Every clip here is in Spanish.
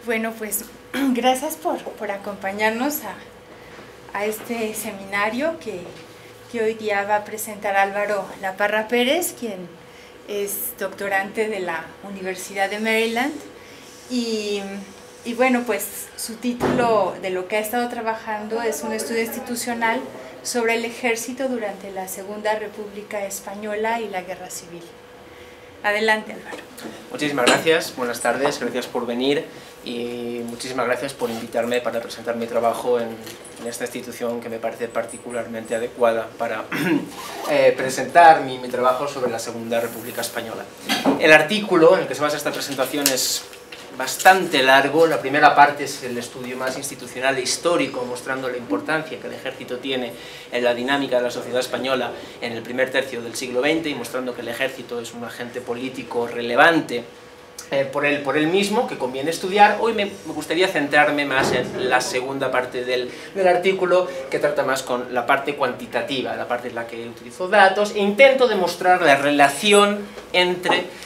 Bueno, pues gracias por acompañarnos a este seminario que hoy día va a presentar Álvaro Laparra Pérez, quien es doctorante de la Universidad de Maryland. Y bueno, pues su título de lo que ha estado trabajando es un estudio institucional sobre el ejército durante la Segunda República Española y la Guerra Civil. Adelante, Álvaro. Muchísimas gracias, buenas tardes, gracias por venir y muchísimas gracias por invitarme para presentar mi trabajo en esta institución que me parece particularmente adecuada para presentar mi trabajo sobre la Segunda República Española. El artículo en el que se basa esta presentación es bastante largo. La primera parte es el estudio más institucional e histórico, mostrando la importancia que el ejército tiene en la dinámica de la sociedad española en el primer tercio del siglo XX y mostrando que el ejército es un agente político relevante por él mismo, que conviene estudiar. Hoy me gustaría centrarme más en la segunda parte del artículo, que trata más con la parte cuantitativa, la parte en la que utilizo datos e intento demostrar la relación entre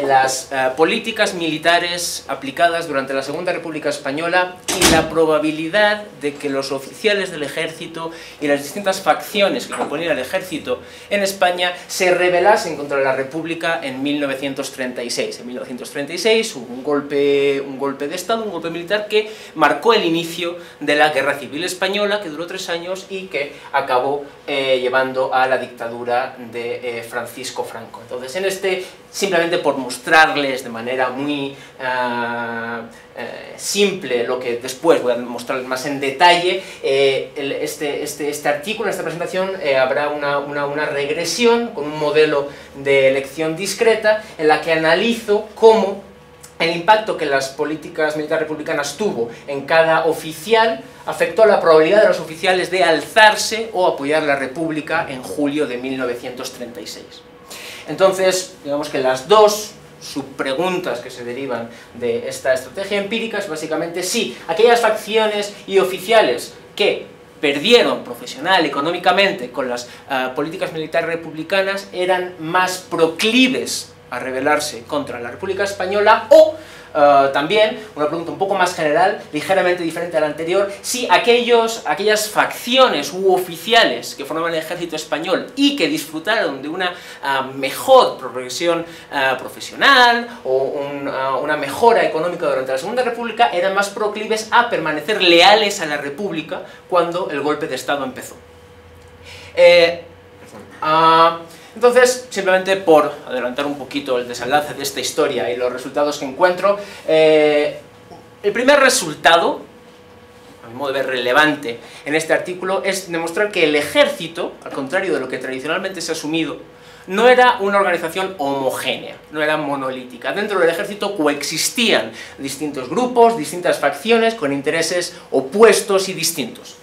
las políticas militares aplicadas durante la Segunda República Española y la probabilidad de que los oficiales del ejército y las distintas facciones que componían el ejército en España se rebelasen contra la República en 1936. En 1936 hubo un golpe de Estado, un golpe militar que marcó el inicio de la Guerra Civil Española, que duró 3 años y que acabó llevando a la dictadura de Francisco Franco. Entonces, simplemente por mostrarles de manera muy simple lo que después voy a mostrarles más en detalle, este artículo, esta presentación, habrá una regresión con un modelo de elección discreta en la que analizo cómo el impacto que las políticas militares republicanas tuvo en cada oficial afectó a la probabilidad de los oficiales de alzarse o apoyar la República en julio de 1936. Entonces, digamos que las dos subpreguntas que se derivan de esta estrategia empírica es básicamente si aquellas facciones y oficiales que perdieron profesional, económicamente, con las políticas militares republicanas eran más proclives a rebelarse contra la República Española, o también, una pregunta un poco más general, ligeramente diferente a la anterior, si aquellas facciones u oficiales que formaban el ejército español y que disfrutaron de una mejor progresión profesional o una mejora económica durante la Segunda República eran más proclives a permanecer leales a la República cuando el golpe de Estado empezó. Entonces, simplemente por adelantar un poquito el desenlace de esta historia y los resultados que encuentro, el primer resultado, a mi modo de ver relevante en este artículo, es demostrar que el ejército, al contrario de lo que tradicionalmente se ha asumido, no era una organización homogénea, no era monolítica. Dentro del ejército coexistían distintos grupos, distintas facciones, con intereses opuestos y distintos.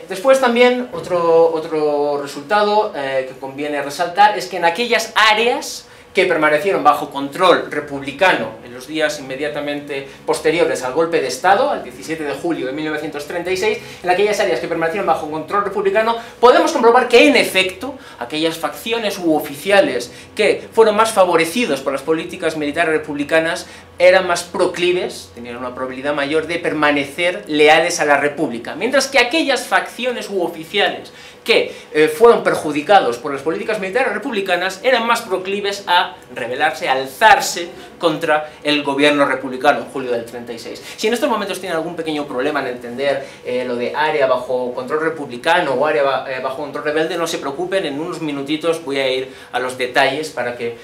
Después también, otro resultado que conviene resaltar es que en aquellas áreas que permanecieron bajo control republicano en los días inmediatamente posteriores al golpe de Estado, al 17 de julio de 1936, en aquellas áreas que permanecieron bajo control republicano, podemos comprobar que en efecto aquellas facciones u oficiales que fueron más favorecidos por las políticas militares republicanas eran más proclives, tenían una probabilidad mayor de permanecer leales a la República, mientras que aquellas facciones u oficiales que fueron perjudicados por las políticas militares republicanas eran más proclives a rebelarse, a alzarse contra el gobierno republicano en julio del 36. Si en estos momentos tienen algún pequeño problema en entender lo de área bajo control republicano o área bajo control rebelde, no se preocupen, en unos minutitos voy a ir a los detalles para que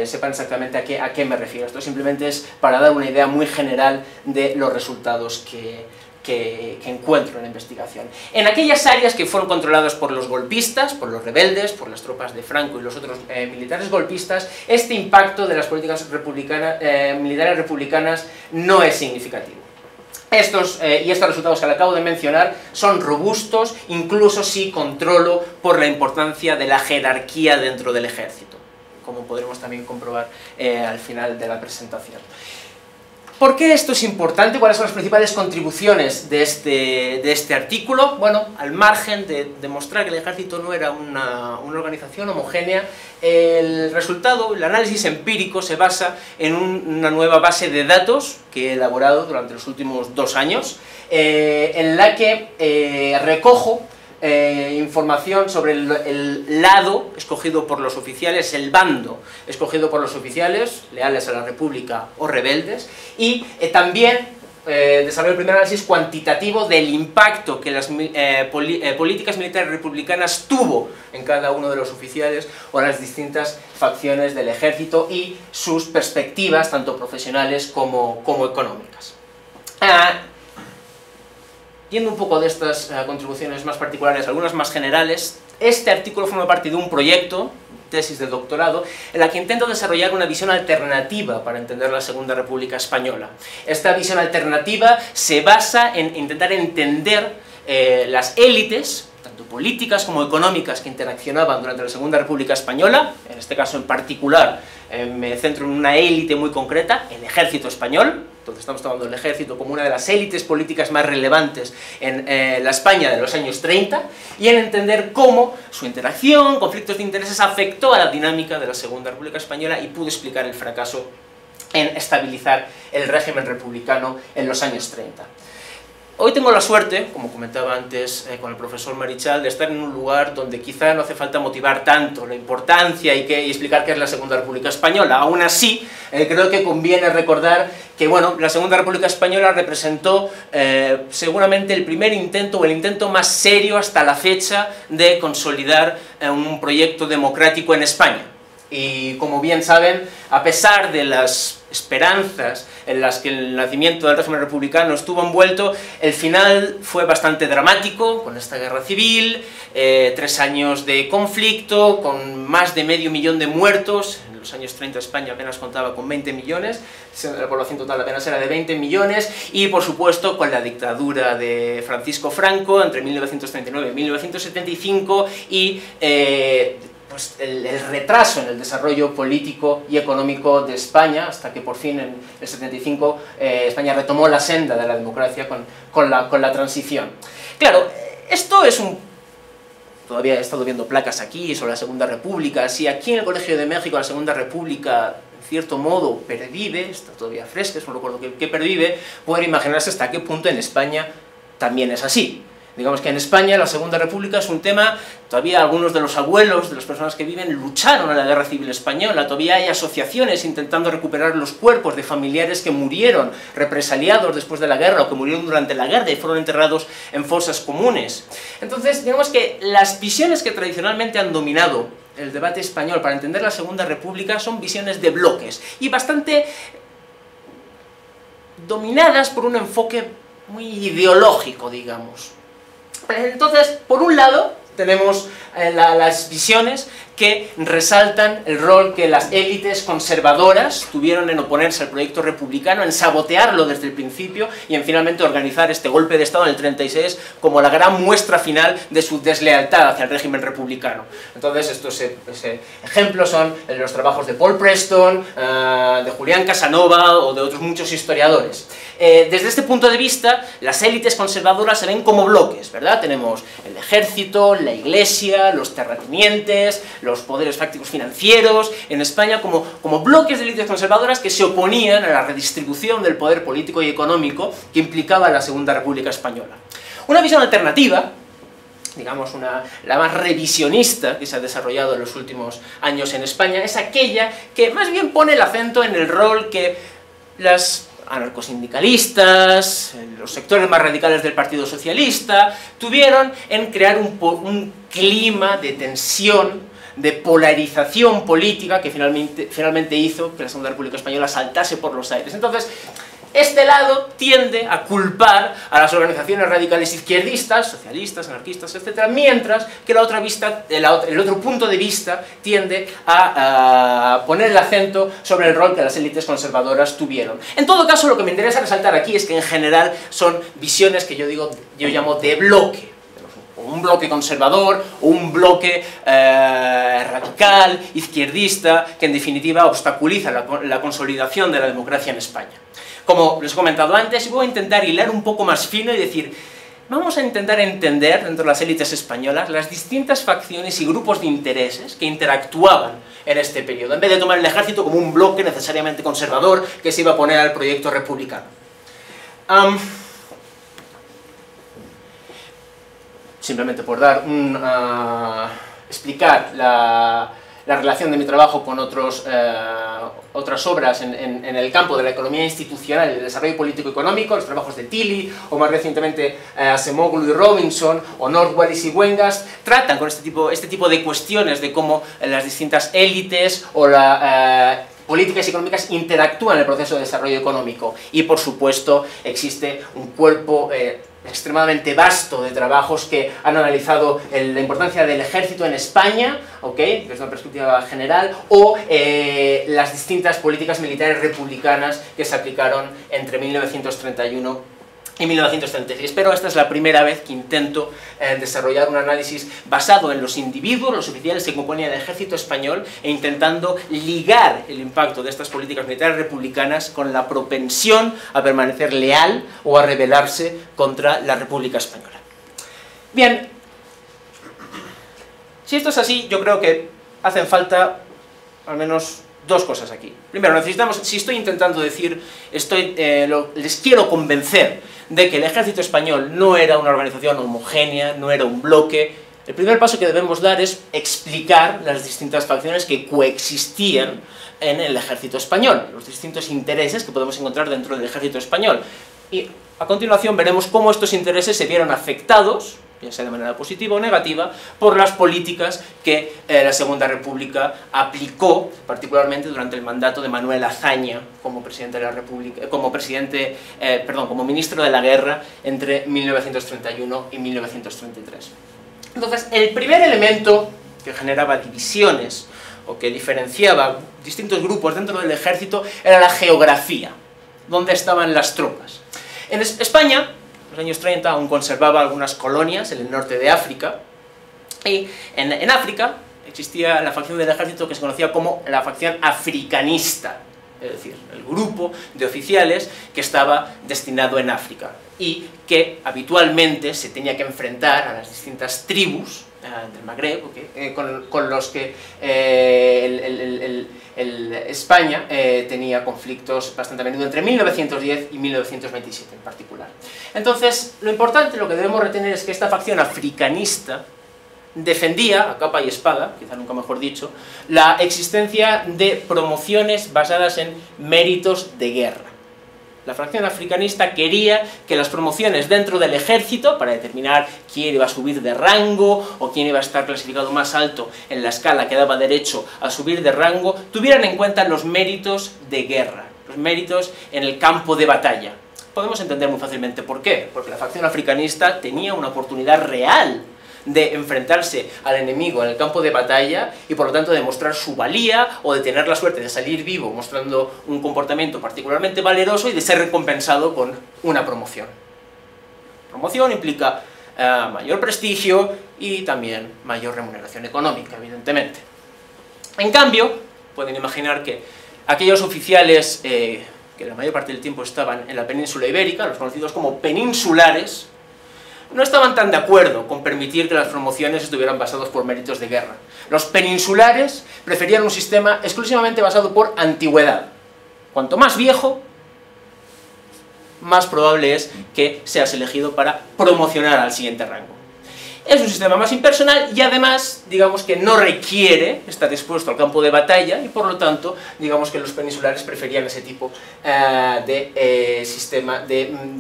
sepan exactamente a qué me refiero. Esto simplemente es para dar una idea muy general de los resultados que encuentro en la investigación. En aquellas áreas que fueron controladas por los golpistas, por los rebeldes, por las tropas de Franco y los otros militares golpistas, este impacto de las políticas militares republicanas no es significativo. Estos resultados que le acabo de mencionar son robustos, incluso si controlo por la importancia de la jerarquía dentro del ejército, como podremos también comprobar al final de la presentación. ¿Por qué esto es importante? ¿Cuáles son las principales contribuciones de este artículo? Bueno, al margen de demostrar que el ejército no era una organización homogénea, el resultado, el análisis empírico se basa en una nueva base de datos que he elaborado durante los últimos 2 años, en la que recojo información sobre el lado escogido por los oficiales, el bando escogido por los oficiales, leales a la República o rebeldes, y también desarrollo el primer análisis cuantitativo del impacto que las políticas militares republicanas tuvo en cada uno de los oficiales o las distintas facciones del ejército y sus perspectivas, tanto profesionales como económicas. Yendo un poco de estas contribuciones más particulares, algunas más generales, este artículo forma parte de un proyecto, tesis de doctorado, en la que intento desarrollar una visión alternativa para entender la Segunda República Española. Esta visión alternativa se basa en intentar entender las élites, tanto políticas como económicas, que interaccionaban durante la Segunda República Española. En este caso en particular me centro en una élite muy concreta, el ejército español. Entonces estamos tomando el ejército como una de las élites políticas más relevantes en la España de los años 30, y en entender cómo su interacción, conflictos de intereses, afectó a la dinámica de la Segunda República Española y pudo explicar el fracaso en estabilizar el régimen republicano en los años 30. Hoy tengo la suerte, como comentaba antes con el profesor Marichal, de estar en un lugar donde quizá no hace falta motivar tanto la importancia y explicar qué es la Segunda República Española. Aún así, creo que conviene recordar que bueno, la Segunda República Española representó seguramente el primer intento, o el intento más serio hasta la fecha, de consolidar un proyecto democrático en España. Y como bien saben, a pesar de las esperanzas en las que el nacimiento del régimen republicano estuvo envuelto, el final fue bastante dramático, con esta guerra civil, 3 años de conflicto, con más de medio millón de muertos. En los años 30 España apenas contaba con 20 millones, la población total apenas era de 20 millones, y por supuesto con la dictadura de Francisco Franco entre 1939 y 1975, y pues el retraso en el desarrollo político y económico de España, hasta que por fin en el 75 España retomó la senda de la democracia con la transición. Claro, esto es todavía he estado viendo placas aquí sobre la Segunda República. Si aquí en el Colegio de México la Segunda República en cierto modo pervive, está todavía fresca, es un recuerdo que pervive, pueden imaginarse hasta qué punto en España también es así. Digamos que en España la Segunda República es un tema, todavía algunos de los abuelos de las personas que viven lucharon en la Guerra Civil Española, todavía hay asociaciones intentando recuperar los cuerpos de familiares que murieron represaliados después de la guerra o que murieron durante la guerra y fueron enterrados en fosas comunes. Entonces, digamos que las visiones que tradicionalmente han dominado el debate español para entender la Segunda República son visiones de bloques y bastante dominadas por un enfoque muy ideológico, digamos. Entonces, por un lado, tenemos las visiones que resaltan el rol que las élites conservadoras tuvieron en oponerse al proyecto republicano, en sabotearlo desde el principio y en finalmente organizar este golpe de Estado en el 36 como la gran muestra final de su deslealtad hacia el régimen republicano. Entonces, estos ejemplos son los trabajos de Paul Preston, de Julián Casanova o de otros muchos historiadores. Desde este punto de vista, las élites conservadoras se ven como bloques, ¿verdad? Tenemos el ejército, la iglesia, los terratenientes, los poderes fácticos financieros, en España como bloques de élites conservadoras que se oponían a la redistribución del poder político y económico que implicaba la Segunda República Española. Una visión alternativa, digamos la más revisionista que se ha desarrollado en los últimos años en España, es aquella que más bien pone el acento en el rol que las anarcosindicalistas, los sectores más radicales del Partido Socialista, tuvieron en crear un clima de tensión, de polarización política que finalmente hizo que la Segunda República Española saltase por los aires. Entonces, este lado tiende a culpar a las organizaciones radicales izquierdistas, socialistas, anarquistas, etc., mientras que el otro punto de vista tiende a poner el acento sobre el rol que las élites conservadoras tuvieron. En todo caso, lo que me interesa resaltar aquí es que en general son visiones que yo llamo de bloque. Un bloque conservador o un bloque radical, izquierdista, que en definitiva obstaculiza la consolidación de la democracia en España. Como les he comentado antes, voy a intentar hilar un poco más fino y decir, vamos a intentar entender dentro de las élites españolas las distintas facciones y grupos de intereses que interactuaban en este periodo, en vez de tomar el ejército como un bloque necesariamente conservador que se iba a oponer al proyecto republicano. Simplemente por dar explicar la relación de mi trabajo con otras obras en el campo de la economía institucional y el desarrollo político-económico, los trabajos de Tilly, o más recientemente Acemoglu y Robinson, o North Wallis y Wengast, tratan con este tipo de cuestiones de cómo las distintas élites o políticas económicas interactúan en el proceso de desarrollo económico. Y por supuesto existe un cuerpo extremadamente vasto de trabajos que han analizado la importancia del ejército en España, desde una perspectiva general, o las distintas políticas militares republicanas que se aplicaron entre 1931 y 1936, pero esta es la primera vez que intento desarrollar un análisis basado en los individuos, los oficiales que componían el ejército español, e intentando ligar el impacto de estas políticas militares republicanas con la propensión a permanecer leal o a rebelarse contra la República Española. Bien, si esto es así, yo creo que hacen falta al menos dos cosas aquí. Primero, necesitamos, si estoy intentando decir, les quiero convencer de que el ejército español no era una organización homogénea, no era un bloque, el primer paso que debemos dar es explicar las distintas facciones que coexistían en el ejército español, los distintos intereses que podemos encontrar dentro del ejército español. Y a continuación veremos cómo estos intereses se vieron afectados, ya sea de manera positiva o negativa, por las políticas que la Segunda República aplicó, particularmente durante el mandato de Manuel Azaña como presidente de la República, como ministro de la Guerra entre 1931 y 1933. Entonces, el primer elemento que generaba divisiones o que diferenciaba distintos grupos dentro del ejército era la geografía, dónde estaban las tropas. En España, en los años 30, aún conservaba algunas colonias en el norte de África, y en África existía la facción del ejército que se conocía como la facción africanista, es decir, el grupo de oficiales que estaba destinado en África y que habitualmente se tenía que enfrentar a las distintas tribus del Magreb, con los que España tenía conflictos bastante a menudo entre 1910 y 1927 en particular. Entonces, lo importante, lo que debemos retener es que esta facción africanista defendía, a capa y espada, quizá nunca mejor dicho, la existencia de promociones basadas en méritos de guerra. La facción africanista quería que las promociones dentro del ejército, para determinar quién iba a subir de rango o quién iba a estar clasificado más alto en la escala que daba derecho a subir de rango, tuvieran en cuenta los méritos de guerra, los méritos en el campo de batalla. Podemos entender muy fácilmente por qué, porque la facción africanista tenía una oportunidad real de enfrentarse al enemigo en el campo de batalla y por lo tanto de mostrar su valía o de tener la suerte de salir vivo mostrando un comportamiento particularmente valeroso y de ser recompensado con una promoción. Promoción implica mayor prestigio y también mayor remuneración económica, evidentemente. En cambio, pueden imaginar que aquellos oficiales que la mayor parte del tiempo estaban en la península ibérica, los conocidos como peninsulares, no estaban tan de acuerdo con permitir que las promociones estuvieran basadas por méritos de guerra. Los peninsulares preferían un sistema exclusivamente basado por antigüedad. Cuanto más viejo, más probable es que seas elegido para promocionar al siguiente rango. Es un sistema más impersonal y además, digamos que no requiere estar expuesto al campo de batalla y por lo tanto, digamos que los peninsulares preferían ese tipo de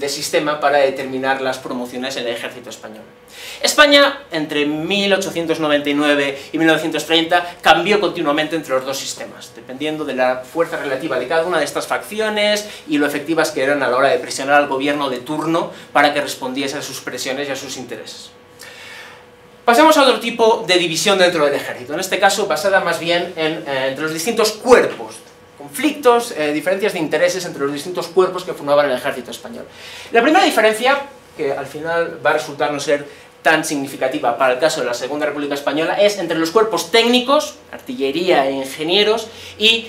sistema para determinar las promociones en el ejército español. España, entre 1899 y 1930, cambió continuamente entre los dos sistemas, dependiendo de la fuerza relativa de cada una de estas facciones y lo efectivas que eran a la hora de presionar al gobierno de turno para que respondiese a sus presiones y a sus intereses. Pasemos a otro tipo de división dentro del ejército, en este caso basada más bien entre los distintos cuerpos, conflictos, diferencias de intereses entre los distintos cuerpos que formaban el ejército español. La primera diferencia, que al final va a resultar no ser tan significativa para el caso de la Segunda República Española es entre los cuerpos técnicos, artillería e ingenieros, y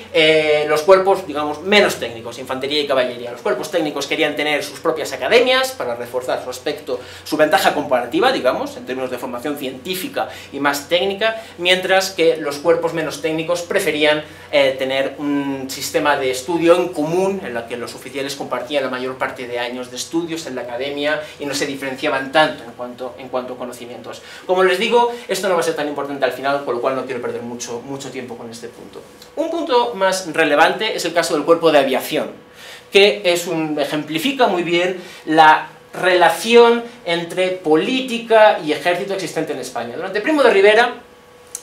los cuerpos, digamos, menos técnicos, infantería y caballería. Los cuerpos técnicos querían tener sus propias academias para reforzar su aspecto, su ventaja comparativa, digamos, en términos de formación científica y más técnica, mientras que los cuerpos menos técnicos preferían tener un sistema de estudio en común, en la que los oficiales compartían la mayor parte de años de estudios en la academia y no se diferenciaban tanto en cuanto a conocimientos. Como les digo, esto no va a ser tan importante al final, con lo cual no quiero perder mucho tiempo con este punto. Un punto más relevante es el caso del cuerpo de aviación, que ejemplifica muy bien la relación entre política y ejército existente en España. Durante Primo de Rivera,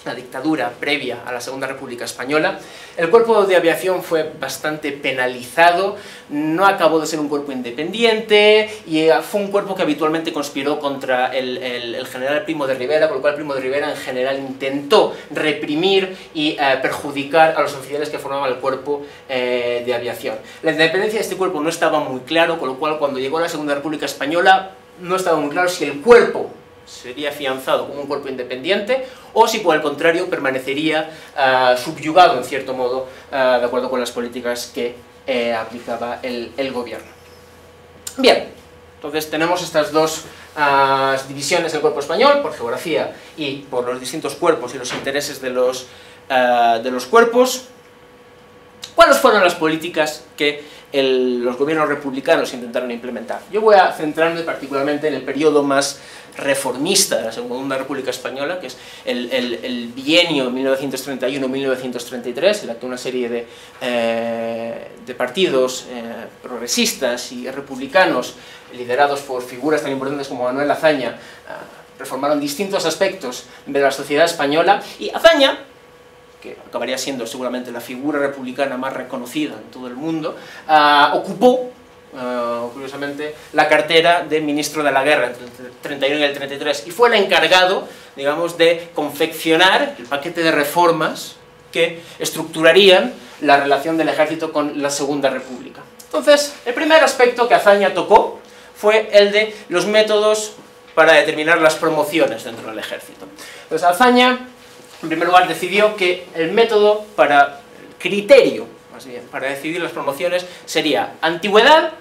la dictadura previa a la Segunda República Española, el cuerpo de aviación fue bastante penalizado, no acabó de ser un cuerpo independiente y fue un cuerpo que habitualmente conspiró contra el general Primo de Rivera, con lo cual Primo de Rivera en general intentó reprimir y perjudicar a los oficiales que formaban el cuerpo de aviación. La independencia de este cuerpo no estaba muy claro, con lo cual cuando llegó la Segunda República Española no estaba muy claro si el cuerpo sería afianzado como un cuerpo independiente o si por el contrario permanecería subyugado en cierto modo de acuerdo con las políticas que aplicaba el gobierno. Bien, entonces tenemos estas dos divisiones del cuerpo español, por geografía y por los distintos cuerpos y los intereses de los cuerpos. ¿Cuáles fueron las políticas que los gobiernos republicanos intentaron implementar? Yo voy a centrarme particularmente en el periodo más reformista de la Segunda República Española, que es el bienio 1931-1933, en la que una serie de partidos progresistas y republicanos, liderados por figuras tan importantes como Manuel Azaña, reformaron distintos aspectos de la sociedad española, y Azaña, que acabaría siendo seguramente la figura republicana más reconocida en todo el mundo, ocupó, curiosamente, la cartera de ministro de la guerra entre el 31 y el 33, y fue el encargado, digamos, de confeccionar el paquete de reformas que estructurarían la relación del ejército con la Segunda República. Entonces, el primer aspecto que Azaña tocó fue el de los métodos para determinar las promociones dentro del ejército. Entonces, Azaña, en primer lugar, decidió que el método el criterio, más bien, para decidir las promociones sería antigüedad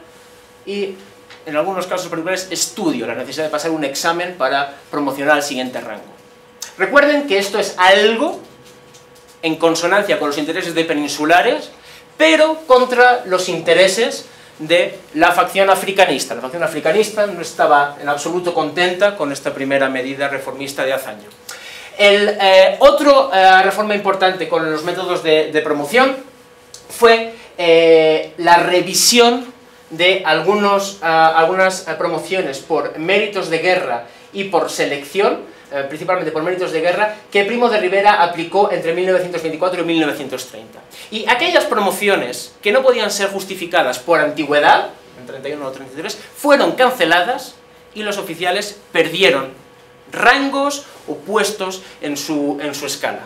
y, en algunos casos particulares, estudio, la necesidad de pasar un examen para promocionar al siguiente rango. Recuerden que esto es algo en consonancia con los intereses de peninsulares, pero contra los intereses de la facción africanista. La facción africanista no estaba en absoluto contenta con esta primera medida reformista de Azaña. Otra reforma importante con los métodos de promoción fue la revisión de algunas promociones por méritos de guerra y por selección, principalmente por méritos de guerra, que Primo de Rivera aplicó entre 1924 y 1930. Y aquellas promociones que no podían ser justificadas por antigüedad, en 31 o 33, fueron canceladas y los oficiales perdieron rangos o puestos en su escala.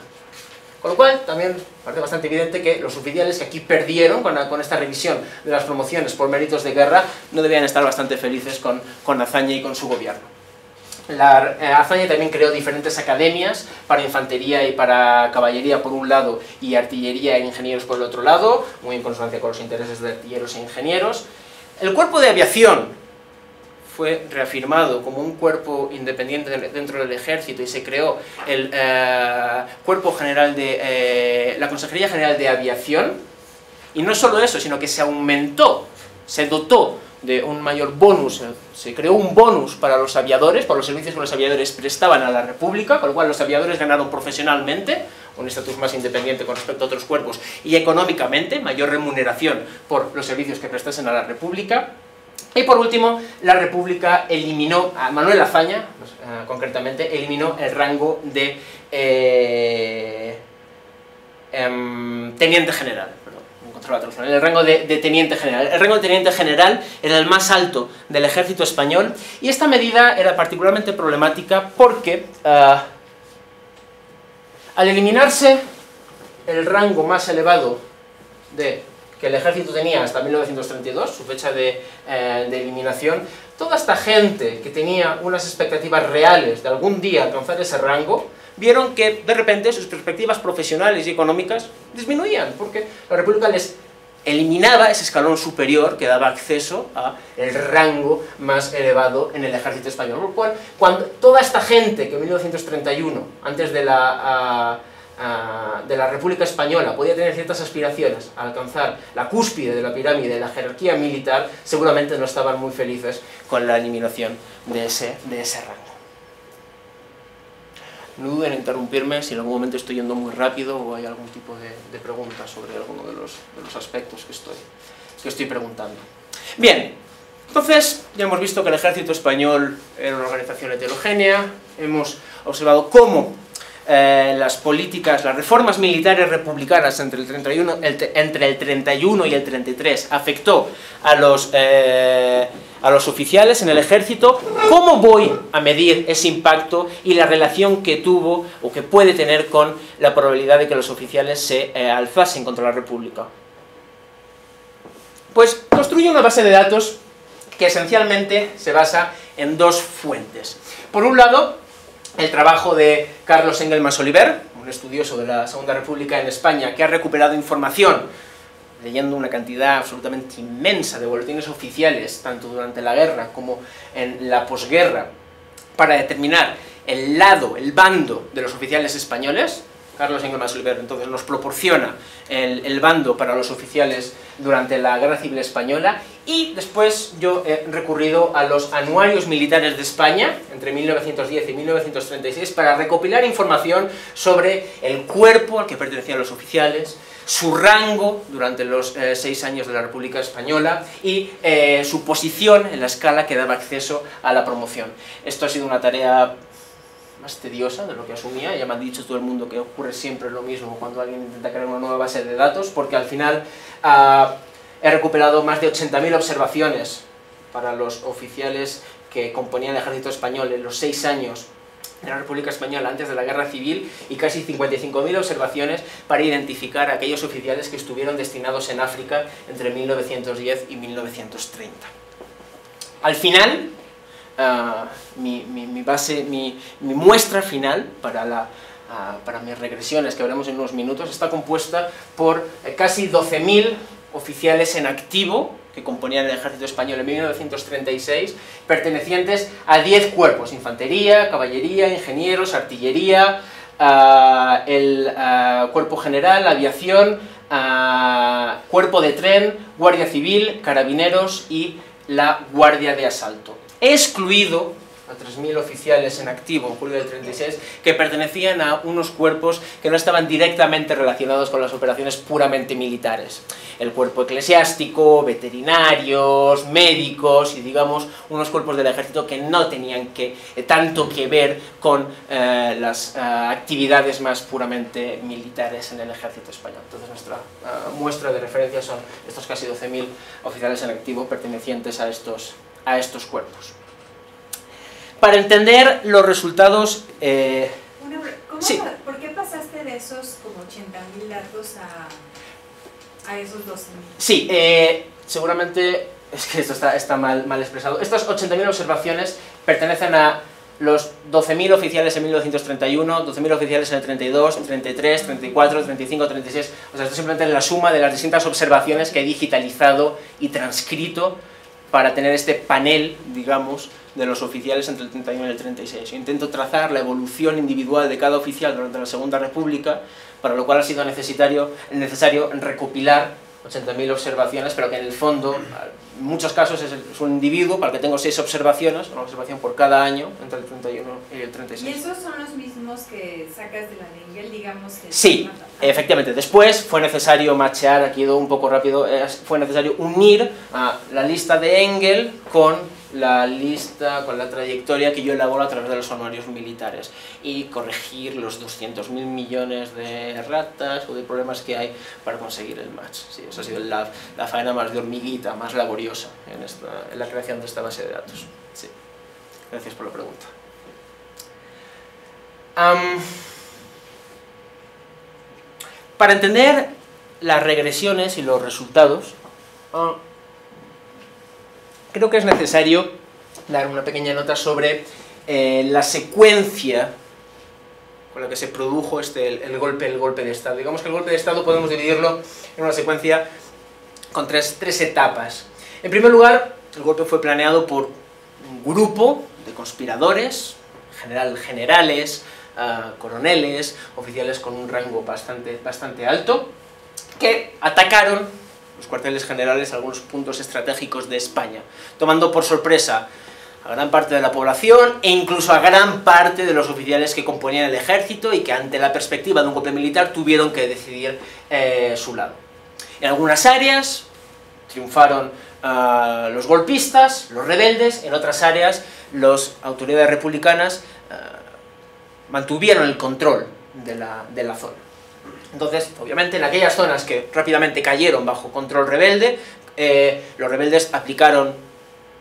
Con lo cual, también parece bastante evidente que los oficiales que aquí perdieron con esta revisión de las promociones por méritos de guerra no debían estar bastante felices con Azaña y con su gobierno. Azaña también creó diferentes academias para infantería y para caballería por un lado y artillería e ingenieros por el otro lado, muy en consonancia con los intereses de artilleros e ingenieros. El cuerpo de aviación fue reafirmado como un cuerpo independiente dentro del ejército y se creó el Cuerpo General de la Consejería General de Aviación, y no solo eso, sino que se aumentó, se dotó de un mayor bonus, se creó un bonus para los aviadores, por los servicios que los aviadores prestaban a la República, con lo cual los aviadores ganaron profesionalmente un estatus más independiente con respecto a otros cuerpos y económicamente mayor remuneración por los servicios que prestasen a la República. Y por último, la República eliminó, a Manuel Azaña, concretamente, eliminó el rango de teniente general. El rango de teniente general. El rango de teniente general era el más alto del ejército español, y esta medida era particularmente problemática porque al eliminarse el rango más elevado que el ejército tenía hasta 1932, su fecha de eliminación, toda esta gente que tenía unas expectativas reales de algún día alcanzar ese rango, vieron que de repente sus perspectivas profesionales y económicas disminuían, porque la República les eliminaba ese escalón superior que daba acceso al rango más elevado en el ejército español. Por lo cual, cuando toda esta gente que en 1931, antes de la República Española, podía tener ciertas aspiraciones a alcanzar la cúspide de la pirámide de la jerarquía militar, seguramente no estaban muy felices con la eliminación de ese rango. No duden en interrumpirme si en algún momento estoy yendo muy rápido o hay algún tipo de pregunta sobre alguno de los aspectos que estoy preguntando. Bien, entonces ya hemos visto que el ejército español era una organización heterogénea, hemos observado cómo las políticas, las reformas militares republicanas entre el 31 y el 33 afectó a los oficiales en el ejército. ¿Cómo voy a medir ese impacto y la relación que tuvo o que puede tener con la probabilidad de que los oficiales se alzasen contra la República? Pues construyo una base de datos que esencialmente se basa en dos fuentes. Por un lado, el trabajo de Carlos Engelmann Oliver, un estudioso de la Segunda República en España, que ha recuperado información leyendo una cantidad absolutamente inmensa de boletines oficiales, tanto durante la guerra como en la posguerra, para determinar el bando de los oficiales españoles. Carlos Engelmann Oliver entonces nos proporciona el bando para los oficiales durante la Guerra Civil Española, y después yo he recurrido a los anuarios militares de España entre 1910 y 1936 para recopilar información sobre el cuerpo al que pertenecían los oficiales, su rango durante los 6 años de la República Española y su posición en la escala que daba acceso a la promoción. Esto ha sido una tarea más tediosa de lo que asumía. Ya me han dicho todo el mundo que ocurre siempre lo mismo cuando alguien intenta crear una nueva base de datos, porque al final he recuperado más de 80.000 observaciones para los oficiales que componían el ejército español en los 6 años de la República Española antes de la Guerra Civil, y casi 55.000 observaciones para identificar a aquellos oficiales que estuvieron destinados en África entre 1910 y 1930. Al final, mi muestra final para mis regresiones, que veremos en unos minutos, está compuesta por casi 12.000 oficiales en activo que componían el ejército español en 1936, pertenecientes a 10 cuerpos: infantería, caballería, ingenieros, artillería, el cuerpo general, aviación, cuerpo de tren, guardia civil, carabineros y la guardia de asalto. He excluido a 3.000 oficiales en activo en julio del 36 que pertenecían a unos cuerpos que no estaban directamente relacionados con las operaciones puramente militares. El cuerpo eclesiástico, veterinarios, médicos y, digamos, unos cuerpos del ejército que no tenían tanto que ver con las actividades más puramente militares en el ejército español. Entonces nuestra muestra de referencia son estos casi 12.000 oficiales en activo pertenecientes a estos cuerpos. Para entender los resultados... sí. ¿Por qué pasaste de esos como 80.000 datos a esos 12.000? Sí, seguramente es que esto está mal expresado. Estas 80.000 observaciones pertenecen a los 12.000 oficiales en 1931, 12.000 oficiales en el 32, 33, 34, 35, 36... O sea, esto es simplemente la suma de las distintas observaciones que he digitalizado y transcrito para tener este panel, digamos, de los oficiales entre el 31 y el 36. Yo intento trazar la evolución individual de cada oficial durante la Segunda República, para lo cual ha sido necesario recopilar 80.000 observaciones, pero que en el fondo, en muchos casos, es un individuo para el que tengo 6 observaciones, una observación por cada año, entre el 31 y el 36. ¿Y esos son los mismos que sacas de la de Engel, digamos? Sí, efectivamente. Después fue necesario machear, aquí he ido un poco rápido, fue necesario unir la lista de Engel con la trayectoria que yo elaboro a través de los anuarios militares y corregir los 200.000 millones de erratas o de problemas que hay para conseguir el match. Sí, eso ha sido la faena más de hormiguita, más laboriosa en la creación de esta base de datos. Sí. Gracias por la pregunta. Para entender las regresiones y los resultados, creo que es necesario dar una pequeña nota sobre la secuencia con la que se produjo el golpe de Estado. Digamos que el golpe de Estado podemos dividirlo en una secuencia con tres etapas. En primer lugar, el golpe fue planeado por un grupo de conspiradores, generales, coroneles, oficiales con un rango bastante alto, que atacaron los cuarteles generales, algunos puntos estratégicos de España, tomando por sorpresa a gran parte de la población e incluso a gran parte de los oficiales que componían el ejército y que ante la perspectiva de un golpe militar tuvieron que decidir su lado. En algunas áreas triunfaron los golpistas, los rebeldes; en otras áreas las autoridades republicanas mantuvieron el control de la zona. Entonces, obviamente, en aquellas zonas que rápidamente cayeron bajo control rebelde, los rebeldes aplicaron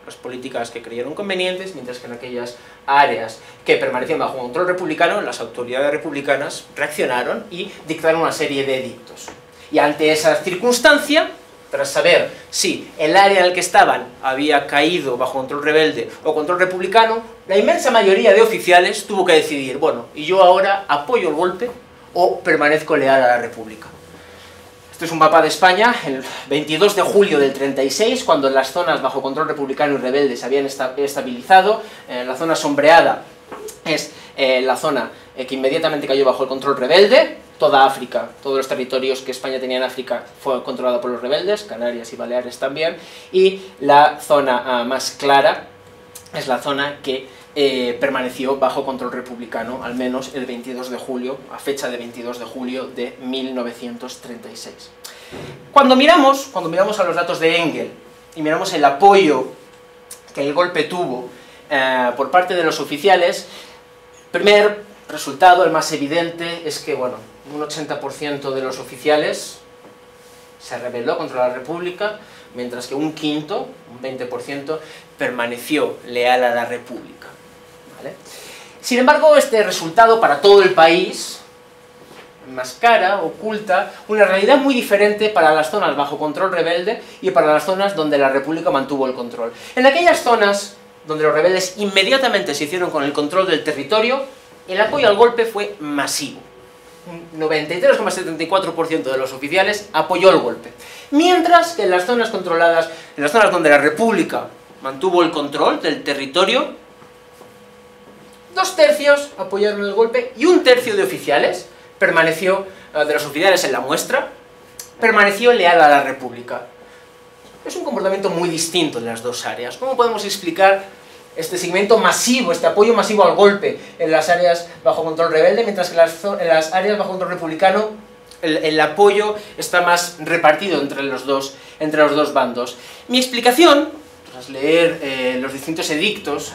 las políticas que creyeron convenientes, mientras que en aquellas áreas que permanecían bajo control republicano, las autoridades republicanas reaccionaron y dictaron una serie de edictos. Y ante esa circunstancia, tras saber si el área en el que estaban había caído bajo control rebelde o control republicano, la inmensa mayoría de oficiales tuvo que decidir: bueno, ¿y yo ahora apoyo el golpe o permanezco leal a la República? Este es un mapa de España, el 22 de julio del 36, cuando las zonas bajo control republicano y rebelde se habían estabilizado. La zona sombreada es la zona que inmediatamente cayó bajo el control rebelde. Toda África, todos los territorios que España tenía en África fue controlado por los rebeldes, Canarias y Baleares también, y la zona más clara es la zona que permaneció bajo control republicano, al menos el 22 de julio, a fecha de 22 de julio de 1936. Cuando miramos a los datos de Engel y miramos el apoyo que el golpe tuvo por parte de los oficiales, primer resultado, el más evidente, es que, bueno, un 80% de los oficiales se rebeló contra la República, mientras que un quinto, un 20%, permaneció leal a la República. ¿Vale? Sin embargo, este resultado para todo el país enmascara, oculta, una realidad muy diferente para las zonas bajo control rebelde y para las zonas donde la República mantuvo el control. En aquellas zonas donde los rebeldes inmediatamente se hicieron con el control del territorio, el apoyo al golpe fue masivo. Un 93,74% de los oficiales apoyó el golpe. Mientras que en las zonas controladas, en las zonas donde la República mantuvo el control del territorio, 2/3 apoyaron el golpe y 1/3 de oficiales permaneció, de los oficiales en la muestra, permaneció leal a la República. Es un comportamiento muy distinto en las dos áreas. ¿Cómo podemos explicar este seguimiento masivo, este apoyo masivo al golpe en las áreas bajo control rebelde, mientras que en las áreas bajo control republicano el apoyo está más repartido entre los dos bandos? Mi explicación, tras leer los distintos edictos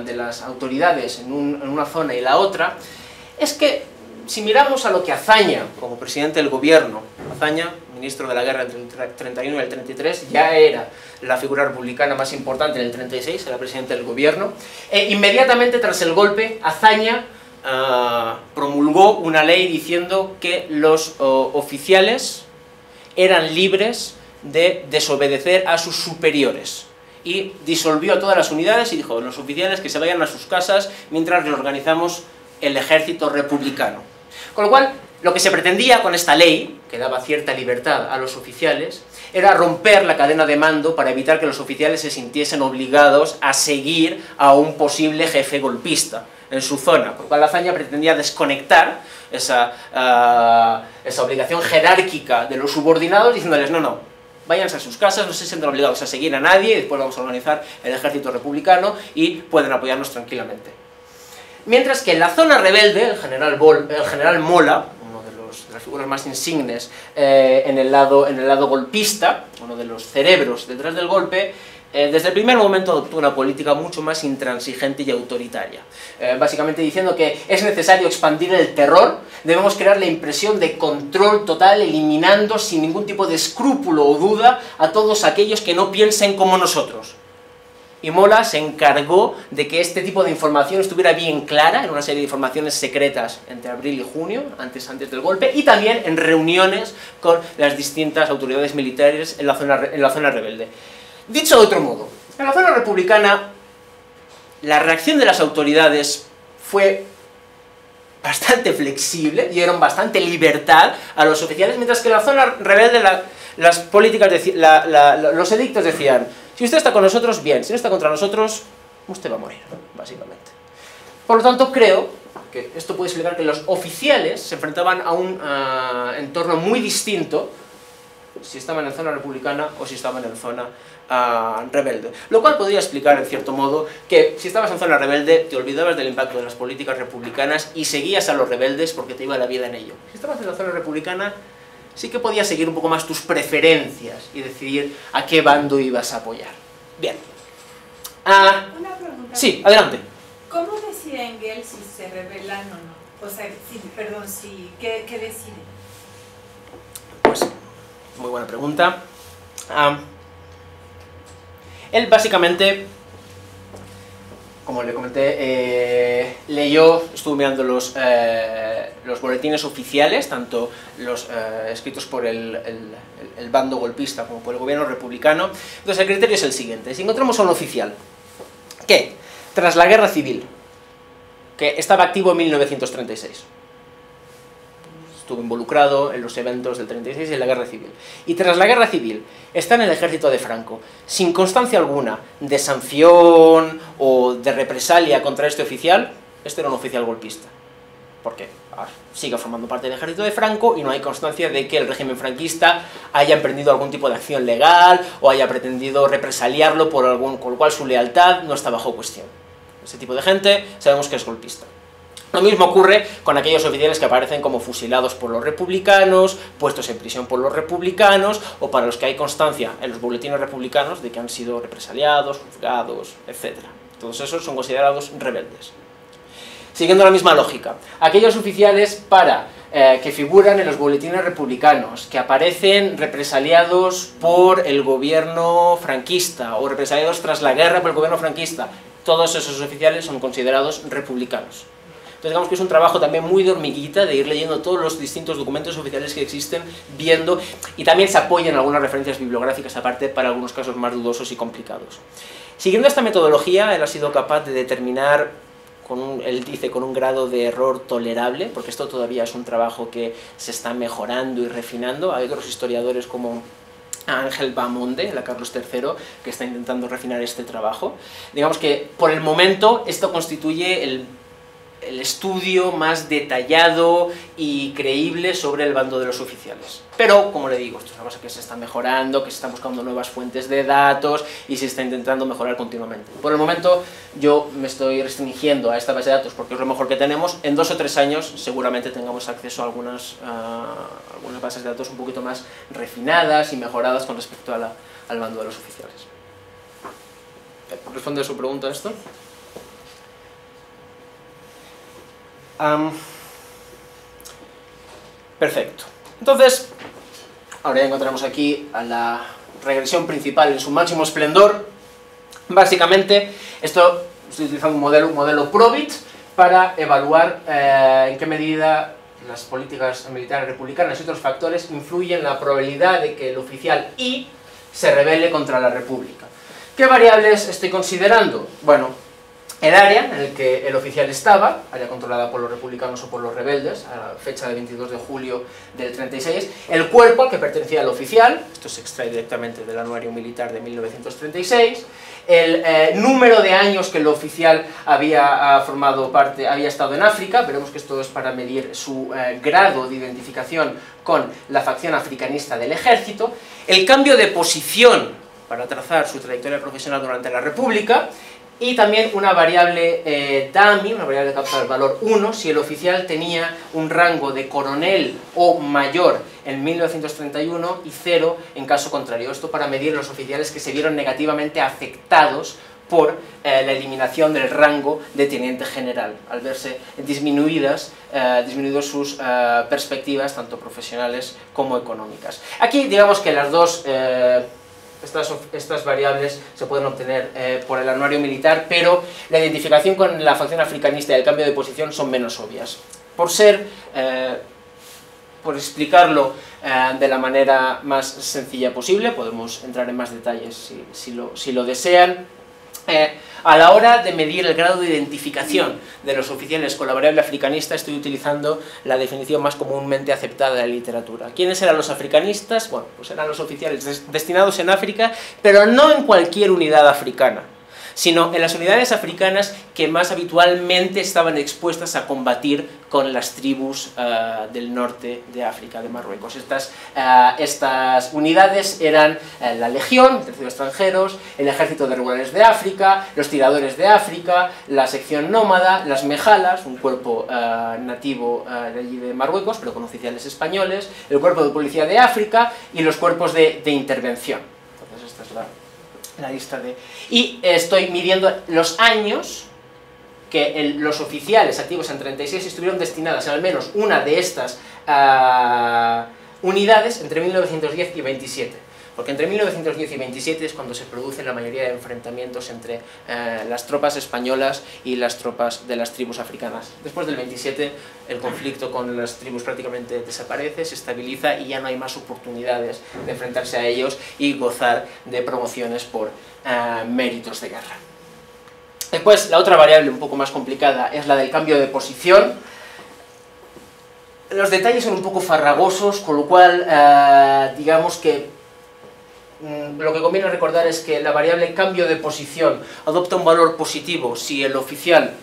de las autoridades en una zona y la otra, es que si miramos a lo que Azaña, como presidente del gobierno, Azaña, ministro de la guerra entre el 31 y el 33, ya era la figura republicana más importante en el 36, era presidente del gobierno, inmediatamente tras el golpe, Azaña promulgó una ley diciendo que los oficiales eran libres de desobedecer a sus superiores, y disolvió a todas las unidades y dijo: los oficiales que se vayan a sus casas mientras reorganizamos el ejército republicano. Con lo cual, lo que se pretendía con esta ley, que daba cierta libertad a los oficiales, era romper la cadena de mando para evitar que los oficiales se sintiesen obligados a seguir a un posible jefe golpista en su zona. Con lo cual, Azaña pretendía desconectar esa obligación jerárquica de los subordinados, diciéndoles: no, váyanse a sus casas, no se sientan obligados a seguir a nadie, y después vamos a organizar el ejército republicano y pueden apoyarnos tranquilamente. Mientras que en la zona rebelde, el general Mola, uno de las figuras más insignes en el lado golpista, uno de los cerebros detrás del golpe, desde el primer momento adoptó una política mucho más intransigente y autoritaria, básicamente diciendo que es necesario expandir el terror, debemos crear la impresión de control total, eliminando sin ningún tipo de escrúpulo o duda a todos aquellos que no piensen como nosotros. y Mola se encargó de que este tipo de información estuviera bien clara en una serie de informaciones secretas entre abril y junio, antes del golpe, y también en reuniones con las distintas autoridades militares en la zona rebelde. Dicho de otro modo, en la zona republicana la reacción de las autoridades fue bastante flexible, dieron bastante libertad a los oficiales, mientras que en la zona rebelde las políticas, los edictos decían: si usted está con nosotros, bien; si no está contra nosotros, usted va a morir, básicamente. Por lo tanto, creo que esto puede explicar que los oficiales se enfrentaban a un entorno muy distinto si estaban en zona republicana o si estaban en zona rebelde. Lo cual podría explicar, en cierto modo, que si estabas en zona rebelde te olvidabas del impacto de las políticas republicanas y seguías a los rebeldes porque te iba la vida en ello. Si estabas en la zona republicana, sí que podías seguir un poco más tus preferencias y decidir a qué bando ibas a apoyar. Bien. Una pregunta. Sí, adelante. ¿Cómo decide Engels si se rebelan o no? O sea, ¿qué decide? Pues, muy buena pregunta. Él básicamente, como le comenté, estuvo mirando los boletines oficiales, tanto los escritos por el bando golpista como por el gobierno republicano. Entonces el criterio es el siguiente: si encontramos a un oficial que, tras la guerra civil, que estaba activo en 1936, estuvo involucrado en los eventos del 36 y en la guerra civil, y tras la guerra civil está en el ejército de Franco, sin constancia alguna de sanción o de represalia contra este oficial, este era un oficial golpista. ¿Por qué? Sigue formando parte del ejército de Franco y no hay constancia de que el régimen franquista haya emprendido algún tipo de acción legal o haya pretendido represaliarlo con lo cual su lealtad no está bajo cuestión. Ese tipo de gente sabemos que es golpista. Lo mismo ocurre con aquellos oficiales que aparecen como fusilados por los republicanos, puestos en prisión por los republicanos, o para los que hay constancia en los boletines republicanos de que han sido represaliados, juzgados, etc. Todos esos son considerados rebeldes. Siguiendo la misma lógica, aquellos oficiales que figuran en los boletines republicanos, que aparecen represaliados por el gobierno franquista, o represaliados tras la guerra por el gobierno franquista, todos esos oficiales son considerados republicanos. Entonces digamos que es un trabajo también muy de hormiguita, de ir leyendo todos los distintos documentos oficiales que existen, viendo, y también se apoyan algunas referencias bibliográficas aparte para algunos casos más dudosos y complicados. Siguiendo esta metodología, él ha sido capaz de determinar, él dice, con un grado de error tolerable, porque esto todavía es un trabajo que se está mejorando y refinando. Hay otros historiadores como Ángel Bamonde, la Carlos III, que está intentando refinar este trabajo. Digamos que por el momento esto constituye el estudio más detallado y creíble sobre el bando de los oficiales. Pero, como le digo, esto es una cosa que se está mejorando, que se están buscando nuevas fuentes de datos y se está intentando mejorar continuamente. Por el momento yo me estoy restringiendo a esta base de datos porque es lo mejor que tenemos. En 2 o 3 años seguramente tengamos acceso a algunas bases de datos un poquito más refinadas y mejoradas con respecto a al bando de los oficiales. ¿Responde a su pregunta esto? Perfecto. Entonces, ahora ya encontramos aquí a la regresión principal en su máximo esplendor. Básicamente, estoy utilizando un modelo Probit para evaluar en qué medida las políticas militares republicanas y otros factores influyen en la probabilidad de que el oficial I se rebele contra la República. ¿Qué variables estoy considerando? Bueno, el área en el que el oficial estaba, área controlada por los republicanos o por los rebeldes, a la fecha de 22 de julio del 36, el cuerpo al que pertenecía el oficial, esto se extrae directamente del anuario militar de 1936, el número de años que el oficial había formado parte, había estado en África, veremos que esto es para medir su grado de identificación con la facción africanista del ejército, el cambio de posición para trazar su trayectoria profesional durante la República, y también una variable dummy, una variable que capta el valor 1, si el oficial tenía un rango de coronel o mayor en 1931 y 0 en caso contrario. Esto para medir los oficiales que se vieron negativamente afectados por la eliminación del rango de teniente general, al verse disminuidos sus perspectivas, tanto profesionales como económicas. Aquí digamos que las dos Estas variables se pueden obtener por el anuario militar, pero la identificación con la facción africanista y el cambio de posición son menos obvias. Por explicarlo de la manera más sencilla posible, podemos entrar en más detalles si lo desean. A la hora de medir el grado de identificación de los oficiales con la variable africanista, estoy utilizando la definición más comúnmente aceptada de la literatura. ¿Quiénes eran los africanistas? Bueno, pues eran los oficiales destinados en África, pero no en cualquier unidad africana, sino en las unidades africanas que más habitualmente estaban expuestas a combatir con las tribus del norte de África, de Marruecos. Estas unidades eran la Legión, el Tercio de Extranjeros, el Ejército de Regulares de África, los Tiradores de África, la sección nómada, las Mejalas, un cuerpo nativo de allí de Marruecos, pero con oficiales españoles, el Cuerpo de Policía de África y los cuerpos de intervención. Entonces esta es la lista de... Y estoy midiendo los años que los oficiales activos en 36 estuvieron destinadas en al menos una de estas unidades entre 1910 y 27. Porque entre 1910 y 27 es cuando se producen la mayoría de enfrentamientos entre las tropas españolas y las tropas de las tribus africanas. Después del 27 el conflicto con las tribus prácticamente desaparece, se estabiliza y ya no hay más oportunidades de enfrentarse a ellos y gozar de promociones por méritos de guerra. Después, la otra variable un poco más complicada es la del cambio de posición. Los detalles son un poco farragosos, con lo cual digamos que lo que conviene recordar es que la variable cambio de posición adopta un valor positivo si el oficial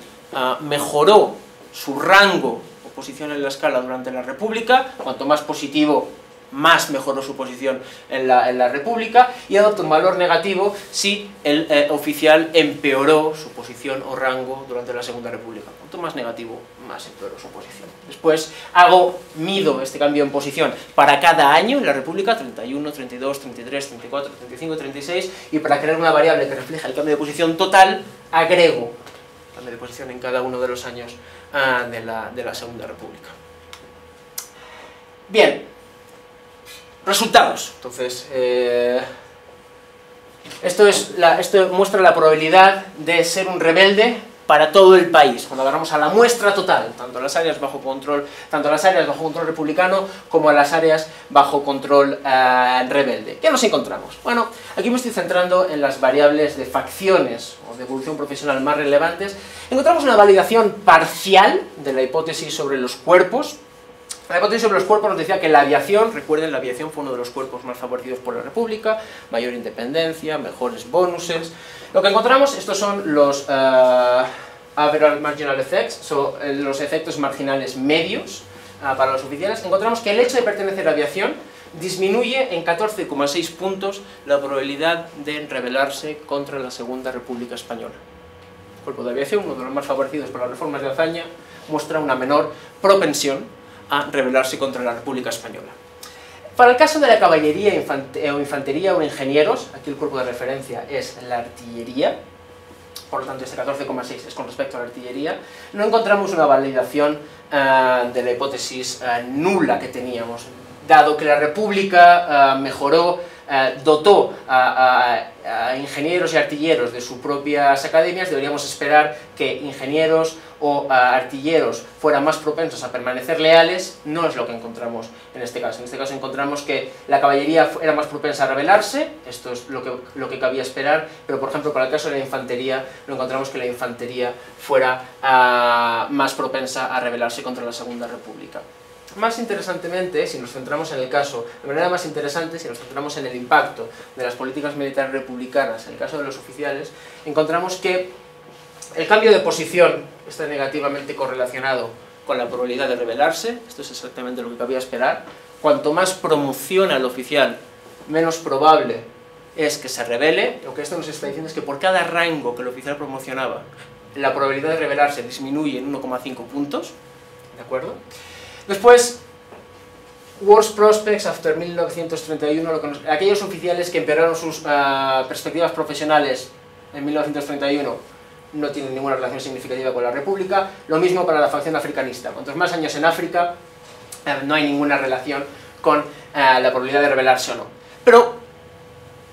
mejoró su rango o posición en la escala durante la República. Cuanto más positivo, más mejoró su posición en la República, y adopta un valor negativo si el oficial empeoró su posición o rango durante la Segunda República. Cuanto más negativo, más empeoró su posición. Después mido este cambio en posición para cada año en la República, 31, 32, 33, 34, 35, 36, y para crear una variable que refleja el cambio de posición total, agrego el cambio de posición en cada uno de los años de la Segunda República. Bien. Resultados. Entonces, esto muestra la probabilidad de ser un rebelde para todo el país, cuando agarramos a la muestra total, tanto las áreas bajo control republicano como a las áreas bajo control rebelde. ¿Qué nos encontramos? Bueno, aquí me estoy centrando en las variables de facciones o de evolución profesional más relevantes. Encontramos una validación parcial de la hipótesis sobre los cuerpos. La hipótesis sobre los cuerpos nos decía que la aviación, recuerden, la aviación fue uno de los cuerpos más favorecidos por la República, mayor independencia, mejores bonuses. Lo que encontramos, estos son los average marginal effects, los efectos marginales medios para los oficiales. Encontramos que el hecho de pertenecer a la aviación disminuye en 14,6 puntos la probabilidad de rebelarse contra la Segunda República Española. El cuerpo de aviación, uno de los más favorecidos por las reformas de Azaña, muestra una menor propensión a rebelarse contra la República Española. Para el caso de la caballería o infantería o ingenieros, aquí el cuerpo de referencia es la artillería, por lo tanto este 14,6 es con respecto a la artillería, no encontramos una validación de la hipótesis nula que teníamos. Dado que la República mejoró, dotó a ingenieros y artilleros de sus propias academias, deberíamos esperar que ingenieros o artilleros fueran más propensos a permanecer leales. No es lo que encontramos en este caso. En este caso encontramos que la caballería era más propensa a rebelarse, esto es lo que cabía esperar, pero por ejemplo para el caso de la infantería, no encontramos que la infantería fuera más propensa a rebelarse contra la Segunda República. Más interesantemente, si nos centramos en el caso, de manera más interesante, si nos centramos en el impacto de las políticas militares republicanas, en el caso de los oficiales, encontramos que el cambio de posición está negativamente correlacionado con la probabilidad de rebelarse. Esto es exactamente lo que cabía esperar. Cuanto más promociona el oficial, menos probable es que se rebele. Lo que esto nos está diciendo es que por cada rango que el oficial promocionaba, la probabilidad de rebelarse disminuye en 1,5 puntos. ¿De acuerdo? Después, worst prospects after 1931, aquellos oficiales que empeoraron sus perspectivas profesionales en 1931 no tienen ninguna relación significativa con la República. Lo mismo para la facción africanista. Cuantos más años en África, no hay ninguna relación con la probabilidad de rebelarse o no. Pero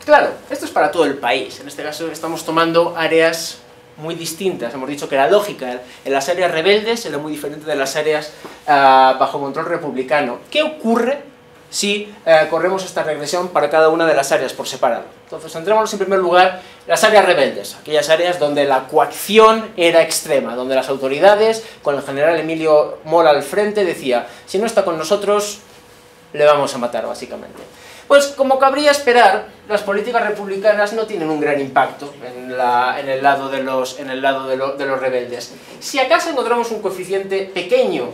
Claro, esto es para todo el país. En este caso estamos tomando áreas muy distintas. Hemos dicho que la lógica en las áreas rebeldes era muy diferente de las áreas bajo control republicano. ¿Qué ocurre si corremos esta regresión para cada una de las áreas por separado? Entonces, centrémonos en primer lugar en las áreas rebeldes, aquellas áreas donde la coacción era extrema, donde las autoridades, con el general Emilio Mola al frente, decía, si no está con nosotros, le vamos a matar, básicamente. Pues, como cabría esperar, las políticas republicanas no tienen un gran impacto en el lado de los rebeldes. Si acaso encontramos un coeficiente pequeño,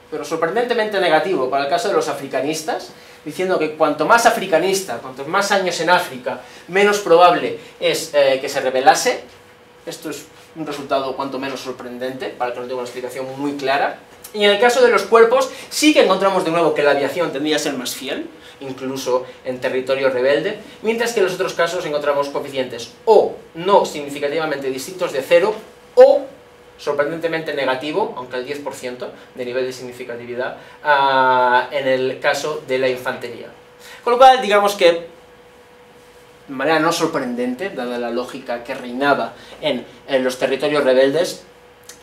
pero sorprendentemente negativo para el caso de los africanistas, diciendo que cuanto más africanista, cuantos más años en África, menos probable es que se rebelase. Esto es un resultado cuanto menos sorprendente, para que no tenga una explicación muy clara. Y en el caso de los cuerpos, sí que encontramos de nuevo que la aviación tendría a ser más fiel, incluso en territorio rebelde, mientras que en los otros casos encontramos coeficientes o no significativamente distintos de 0, o sorprendentemente negativo, aunque el 10% de nivel de significatividad, en el caso de la infantería. Con lo cual, digamos que, de manera no sorprendente, dada la lógica que reinaba en los territorios rebeldes,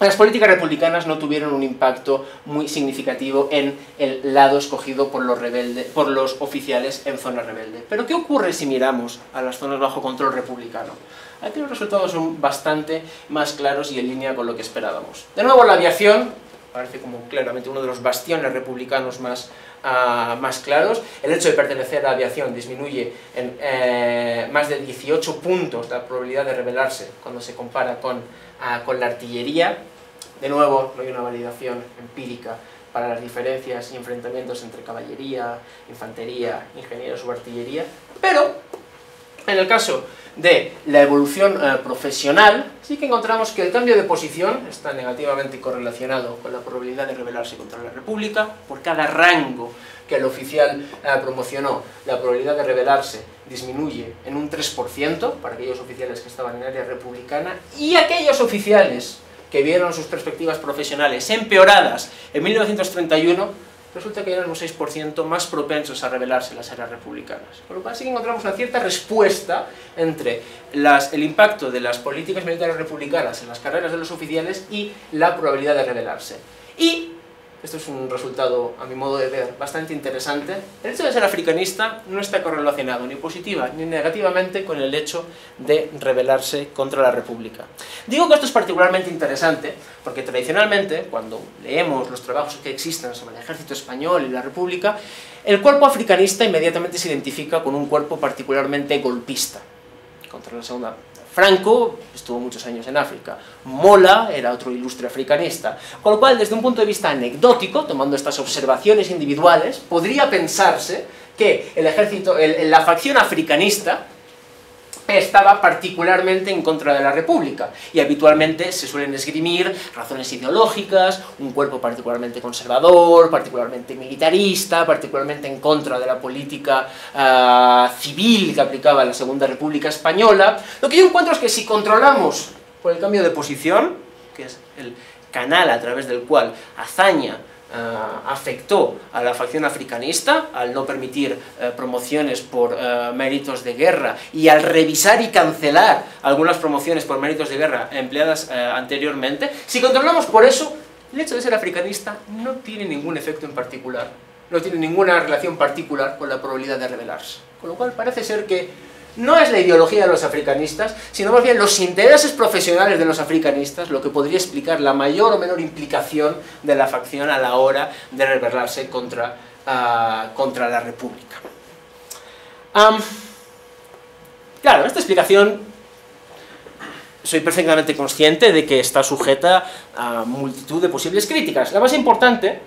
las políticas republicanas no tuvieron un impacto muy significativo en el lado escogido por los oficiales en zona rebelde. Pero ¿qué ocurre si miramos a las zonas bajo control republicano? Aquí los resultados son bastante más claros y en línea con lo que esperábamos. De nuevo, la aviación parece como claramente uno de los bastiones republicanos más claros. El hecho de pertenecer a la aviación disminuye en más de 18 puntos la probabilidad de rebelarse cuando se compara con la artillería. De nuevo, no hay una validación empírica para las diferencias y enfrentamientos entre caballería, infantería, ingenieros o artillería, pero en el caso de la evolución profesional, sí que encontramos que el cambio de posición está negativamente correlacionado con la probabilidad de rebelarse contra la República. Por cada rango que el oficial promocionó, la probabilidad de rebelarse disminuye en un 3% para aquellos oficiales que estaban en área republicana, y aquellos oficiales que vieron sus perspectivas profesionales empeoradas en 1931, resulta que eran un 6% más propensos a rebelarse en las áreas republicanas. Con lo cual sí que encontramos una cierta respuesta entre el impacto de las políticas militares republicanas en las carreras de los oficiales y la probabilidad de rebelarse. Y esto es un resultado, a mi modo de ver, bastante interesante. El hecho de ser africanista no está correlacionado ni positiva ni negativamente con el hecho de rebelarse contra la República. Digo que esto es particularmente interesante porque tradicionalmente, cuando leemos los trabajos que existen sobre el ejército español y la República, el cuerpo africanista inmediatamente se identifica con un cuerpo particularmente golpista. Contra la Segunda Franco estuvo muchos años en África, Mola era otro ilustre africanista, con lo cual, desde un punto de vista anecdótico, tomando estas observaciones individuales, podría pensarse que el ejército, la facción africanista estaba particularmente en contra de la República, y habitualmente se suelen esgrimir razones ideológicas, un cuerpo particularmente conservador, particularmente militarista, particularmente en contra de la política civil que aplicaba la Segunda República Española. Lo que yo encuentro es que si controlamos por el cambio de posición, que es el canal a través del cual Azaña afectó a la facción africanista, al no permitir promociones por méritos de guerra y al revisar y cancelar algunas promociones por méritos de guerra empleadas anteriormente, si controlamos por eso, el hecho de ser africanista no tiene ningún efecto en particular, no tiene ninguna relación particular con la probabilidad de rebelarse. Con lo cual parece ser que no es la ideología de los africanistas, sino más bien los intereses profesionales de los africanistas lo que podría explicar la mayor o menor implicación de la facción a la hora de rebelarse contra la República. Claro, esta explicación soy perfectamente consciente de que está sujeta a multitud de posibles críticas. La más importante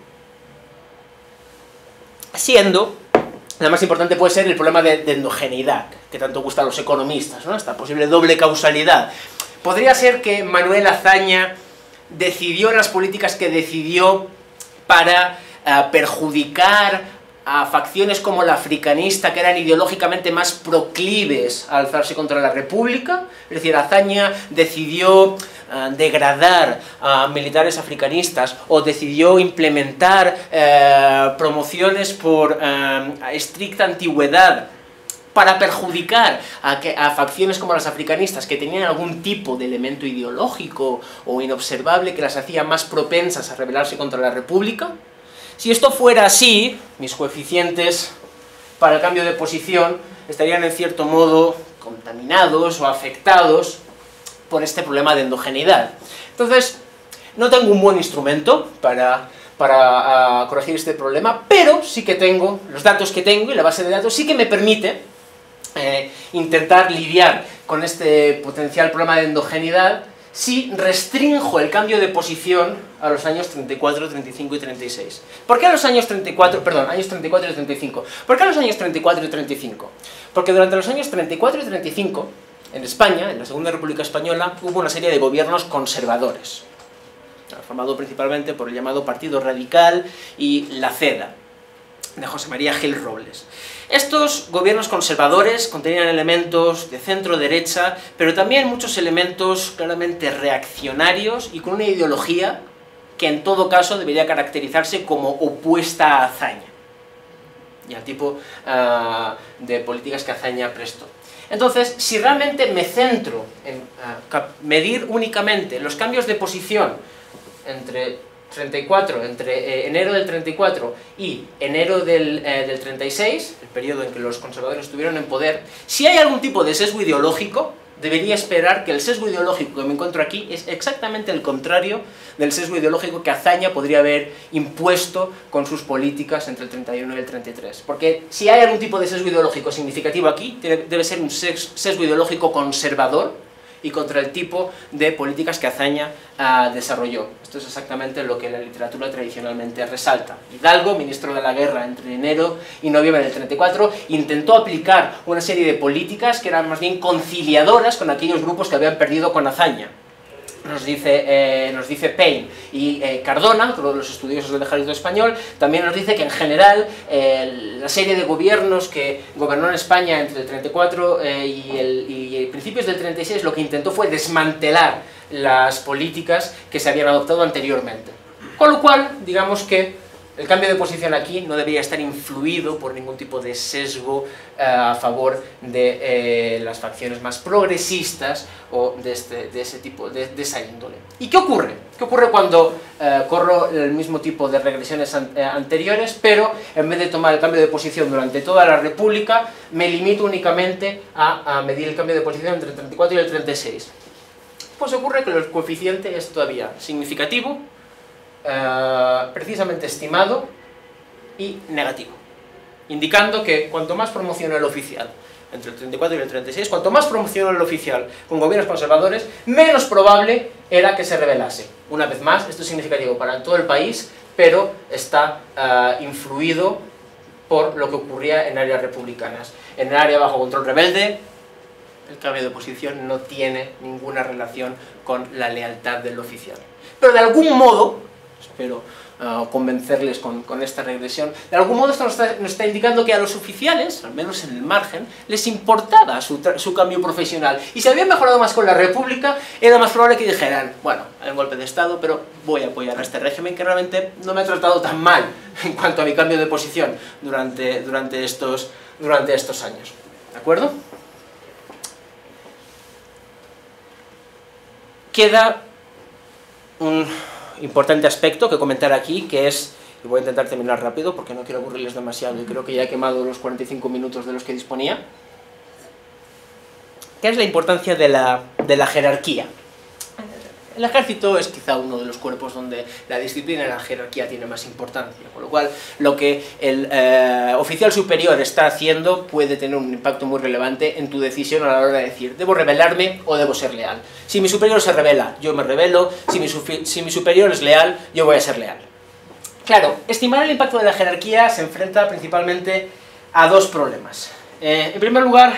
puede ser el problema de endogeneidad, que tanto gusta a los economistas, ¿no? Esta posible doble causalidad. Podría ser que Manuel Azaña decidió las políticas que decidió para perjudicar a facciones como la africanista, que eran ideológicamente más proclives a alzarse contra la República. Es decir, Azaña decidió degradar a militares africanistas o decidió implementar promociones por estricta antigüedad para perjudicar a facciones como las africanistas, que tenían algún tipo de elemento ideológico o inobservable que las hacía más propensas a rebelarse contra la República? Si esto fuera así, mis coeficientes para el cambio de posición estarían en cierto modo contaminados o afectados por este problema de endogeneidad. Entonces, no tengo un buen instrumento para corregir este problema, pero sí que tengo, los datos que tengo y la base de datos sí que me permite intentar lidiar con este potencial problema de endogeneidad si restrinjo el cambio de posición a los años 34, 35 y 36. ¿Por qué a los años 34, perdón, años 34 y 35? ¿Por qué a los años 34 y 35? Porque durante los años 34 y 35, en España, en la Segunda República Española, hubo una serie de gobiernos conservadores, formado principalmente por el llamado Partido Radical y la CEDA, de José María Gil Robles. Estos gobiernos conservadores contenían elementos de centro-derecha, pero también muchos elementos claramente reaccionarios y con una ideología que en todo caso debería caracterizarse como opuesta a Azaña y al tipo de políticas que Azaña prestó. Entonces, si realmente me centro en medir únicamente los cambios de posición entre enero del 34 y enero del 36, el periodo en que los conservadores estuvieron en poder, si hay algún tipo de sesgo ideológico, debería esperar que el sesgo ideológico que me encuentro aquí es exactamente el contrario del sesgo ideológico que Azaña podría haber impuesto con sus políticas entre el 31 y el 33. Porque si hay algún tipo de sesgo ideológico significativo aquí, debe ser un sesgo ideológico conservador y contra el tipo de políticas que Azaña desarrolló. Esto es exactamente lo que la literatura tradicionalmente resalta. Hidalgo, ministro de la Guerra entre enero y noviembre del 34, intentó aplicar una serie de políticas que eran más bien conciliadoras con aquellos grupos que habían perdido con Azaña. Nos dice Payne y Cardona, otro de los estudiosos del ejército español, también nos dice que en general la serie de gobiernos que gobernó en España entre el 34 y principios del 36 lo que intentó fue desmantelar las políticas que se habían adoptado anteriormente. Con lo cual, digamos que el cambio de posición aquí no debería estar influido por ningún tipo de sesgo a favor de las facciones más progresistas o de ese tipo, de esa índole. ¿Y qué ocurre? ¿Qué ocurre cuando corro el mismo tipo de regresiones anteriores, pero en vez de tomar el cambio de posición durante toda la República, me limito únicamente a medir el cambio de posición entre el 34 y el 36? Pues ocurre que el coeficiente es todavía significativo, precisamente estimado y negativo, indicando que cuanto más promocionó el oficial entre el 34 y el 36, cuanto más promocionó el oficial con gobiernos conservadores, menos probable era que se rebelase. Una vez más, esto es significativo para todo el país, pero está influido por lo que ocurría en áreas republicanas. En el área bajo control rebelde, el cambio de posición no tiene ninguna relación con la lealtad del oficial. Pero de algún modo, espero convencerles con esta regresión, de algún modo esto nos está indicando que a los oficiales, al menos en el margen, les importaba su cambio profesional. Y si habían mejorado más con la República, era más probable que dijeran, bueno, hay un golpe de Estado, pero voy a apoyar a este régimen que realmente no me ha tratado tan mal en cuanto a mi cambio de posición durante estos años. ¿De acuerdo? Queda un importante aspecto que comentar aquí, que es, y voy a intentar terminar rápido porque no quiero aburrirles demasiado y creo que ya he quemado los 45 minutos de los que disponía, que es la importancia de la jerarquía. El ejército es quizá uno de los cuerpos donde la disciplina y la jerarquía tiene más importancia, con lo cual lo que el oficial superior está haciendo puede tener un impacto muy relevante en tu decisión a la hora de decir, ¿debo rebelarme o debo ser leal? Si mi superior se rebela, yo me rebelo, si mi superior es leal, yo voy a ser leal. Claro, estimar el impacto de la jerarquía se enfrenta principalmente a dos problemas. En primer lugar,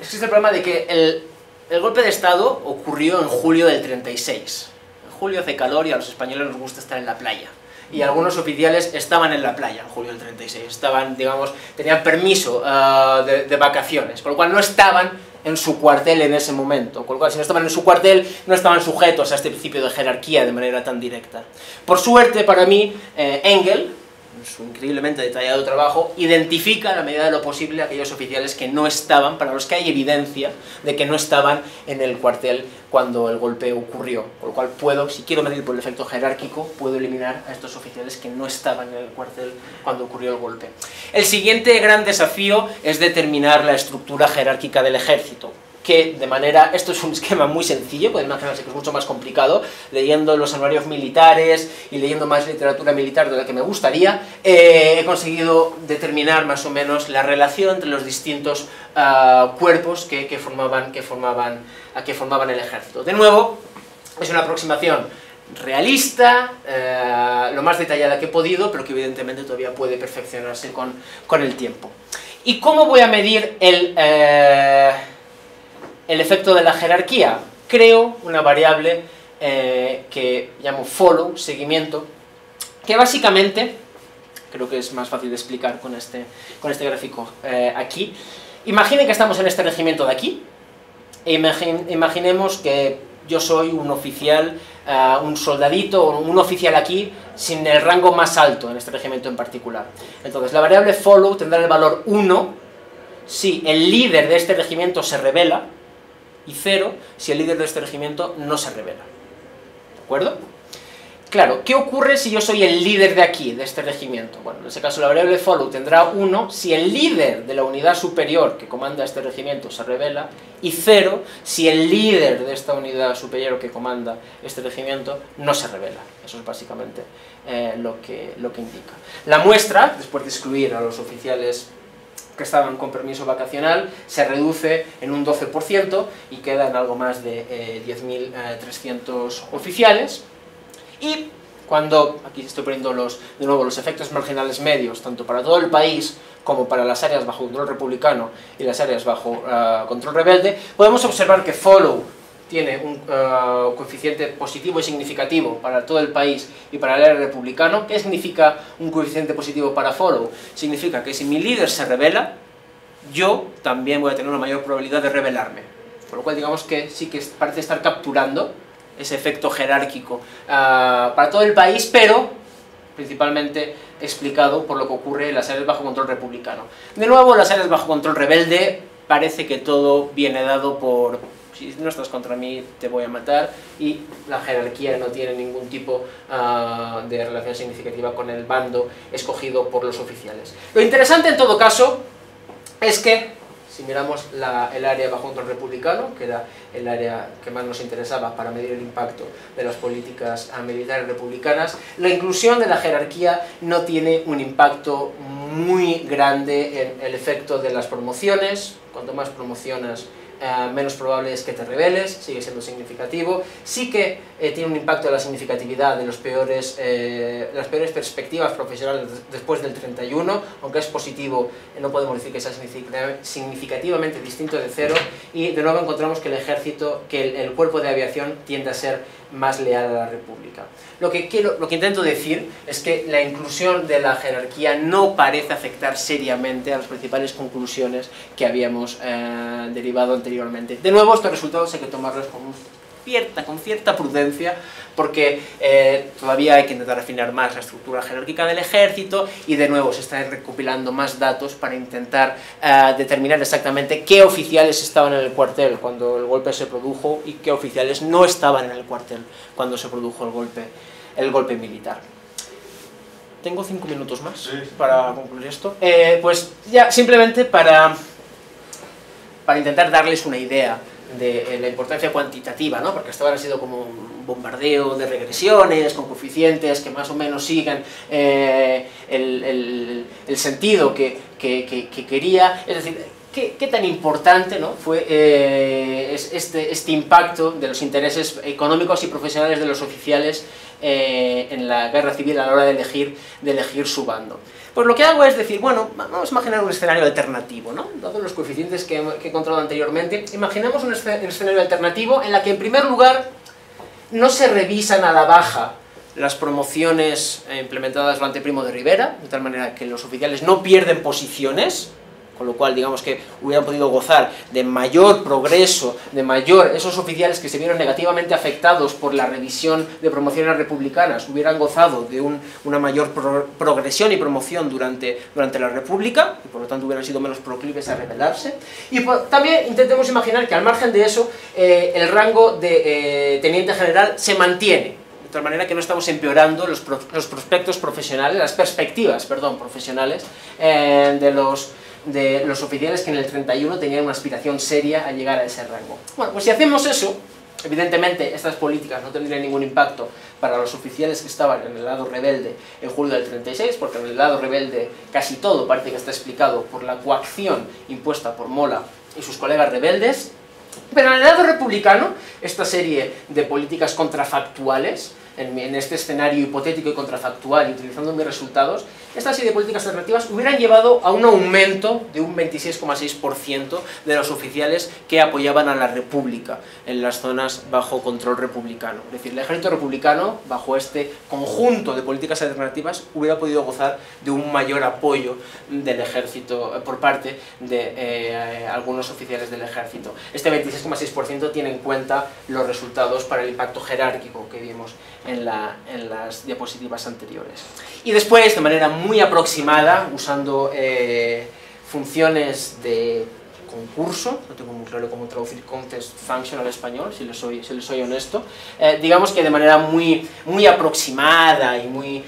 existe el problema de que el golpe de Estado ocurrió en julio del 36. En julio hace calor y a los españoles nos gusta estar en la playa. Y algunos oficiales estaban en la playa en julio del 36. Estaban, digamos, tenían permiso de vacaciones, con lo cual no estaban en su cuartel en ese momento. Con lo cual, si no estaban en su cuartel, no estaban sujetos a este principio de jerarquía de manera tan directa. Por suerte, para mí, Engel, su increíblemente detallado trabajo, identifica a la medida de lo posible aquellos oficiales que no estaban, para los que hay evidencia de que no estaban en el cuartel cuando el golpe ocurrió. Por lo cual puedo, si quiero medir por el efecto jerárquico, puedo eliminar a estos oficiales que no estaban en el cuartel cuando ocurrió el golpe. El siguiente gran desafío es determinar la estructura jerárquica del ejército, que de manera, esto es un esquema muy sencillo, pueden imaginarse que es mucho más complicado, leyendo los anuarios militares y leyendo más literatura militar de la que me gustaría, he conseguido determinar más o menos la relación entre los distintos cuerpos que formaban el ejército. De nuevo, es una aproximación realista, lo más detallada que he podido, pero que evidentemente todavía puede perfeccionarse con el tiempo. ¿Y cómo voy a medir el efecto de la jerarquía? Creo una variable que llamo follow, seguimiento, que básicamente, creo que es más fácil de explicar con este gráfico aquí. Imaginen que estamos en este regimiento de aquí, e imaginemos que yo soy un oficial, un soldadito, o un oficial aquí, sin el rango más alto en este regimiento en particular. Entonces, la variable follow tendrá el valor 1 si el líder de este regimiento se rebela, y 0 si el líder de este regimiento no se revela. ¿De acuerdo? Claro, ¿qué ocurre si yo soy el líder de aquí, de este regimiento? Bueno, en ese caso la variable follow tendrá 1 si el líder de la unidad superior que comanda este regimiento se revela, y 0 si el líder de esta unidad superior que comanda este regimiento no se revela. Eso es básicamente lo que indica. La muestra, después de excluir a los oficiales que estaban con permiso vacacional, se reduce en un 12% y quedan algo más de 10.300 oficiales. Y cuando, aquí estoy poniendo de nuevo los efectos marginales medios, tanto para todo el país como para las áreas bajo control republicano y las áreas bajo control rebelde, podemos observar que follow tiene un coeficiente positivo y significativo para todo el país y para el área republicano. ¿Qué significa un coeficiente positivo para follow? Significa que si mi líder se rebela, yo también voy a tener una mayor probabilidad de rebelarme. Por lo cual digamos que sí que parece estar capturando ese efecto jerárquico para todo el país, pero principalmente explicado por lo que ocurre en las áreas bajo control republicano. De nuevo, en las áreas bajo control rebelde parece que todo viene dado por: si no estás contra mí, te voy a matar, y la jerarquía no tiene ningún tipo de relación significativa con el bando escogido por los oficiales. Lo interesante en todo caso es que, si miramos el área bajo control republicano, que era el área que más nos interesaba para medir el impacto de las políticas militares republicanas, la inclusión de la jerarquía no tiene un impacto muy grande en el efecto de las promociones. Cuanto más promociones, menos probable es que te rebeles, sigue siendo significativo. Sí que tiene un impacto en la significatividad de las peores perspectivas profesionales después del 31, aunque es positivo, no podemos decir que sea significativamente distinto de 0, y de nuevo encontramos que el cuerpo de aviación tiende a ser más leal a la República. Lo que intento decir es que la inclusión de la jerarquía no parece afectar seriamente a las principales conclusiones que habíamos derivado anteriormente. De nuevo, estos resultados hay que tomarlos con cierta prudencia, porque todavía hay que intentar afinar más la estructura jerárquica del ejército, y de nuevo se están recopilando más datos para intentar determinar exactamente qué oficiales estaban en el cuartel cuando el golpe se produjo y qué oficiales no estaban en el cuartel cuando se produjo el golpe militar. Tengo 5 minutos más para concluir esto. Pues ya simplemente para intentar darles una idea de la importancia cuantitativa, ¿no? Porque hasta ahora ha sido como un bombardeo de regresiones con coeficientes que más o menos sigan el sentido que quería. Es decir, ¿qué tan importante, ¿no?, fue este impacto de los intereses económicos y profesionales de los oficiales en la guerra civil a la hora de elegir su bando? Pues lo que hago es decir, bueno, vamos a imaginar un escenario alternativo, ¿no? Dados los coeficientes que he encontrado anteriormente, imaginemos un escenario alternativo en la que, en primer lugar, no se revisan a la baja las promociones implementadas durante Primo de Rivera, de tal manera que los oficiales no pierden posiciones con lo cual digamos que hubieran podido gozar de mayor progreso, esos oficiales que se vieron negativamente afectados por la revisión de promociones republicanas, hubieran gozado de una mayor progresión y promoción durante la República, y por lo tanto hubieran sido menos proclives a rebelarse. Y también intentemos imaginar que al margen de eso, el rango de teniente general se mantiene, de tal manera que no estamos empeorando los prospectos profesionales, las perspectivas, perdón, profesionales de los oficiales que en el 31 tenían una aspiración seria a llegar a ese rango. Bueno, pues si hacemos eso, evidentemente estas políticas no tendrían ningún impacto para los oficiales que estaban en el lado rebelde en julio del 36, porque en el lado rebelde casi todo parece que está explicado por la coacción impuesta por Mola y sus colegas rebeldes, pero en el lado republicano, esta serie de políticas contrafactuales, en este escenario hipotético y contrafactual, y utilizando mis resultados, esta serie de políticas alternativas hubieran llevado a un aumento de un 26,6% de los oficiales que apoyaban a la República en las zonas bajo control republicano. Es decir, el ejército republicano, bajo este conjunto de políticas alternativas, hubiera podido gozar de un mayor apoyo del ejército por parte de algunos oficiales del ejército. Este 26,6% tiene en cuenta los resultados para el impacto jerárquico que vimos en las diapositivas anteriores. Y después, de manera muy aproximada, usando funciones de concurso, no tengo muy claro cómo traducir contest function al español, si les soy honesto, digamos que de manera muy aproximada y muy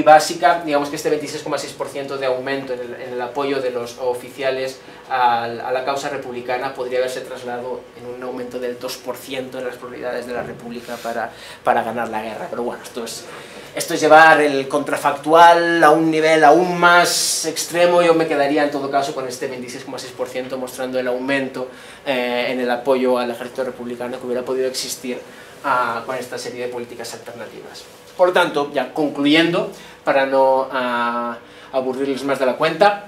básica, digamos que este 26,6% de aumento en el apoyo de los oficiales a la causa republicana podría haberse trasladado en un aumento del 2% en las probabilidades de la República para ganar la guerra. Pero bueno, esto es llevar el contrafactual a un nivel aún más extremo. Yo me quedaría en todo caso con este 26,6% mostrando el aumento en el apoyo al ejército republicano que hubiera podido existir con esta serie de políticas alternativas. Por lo tanto, ya concluyendo, para no aburrirles más de la cuenta,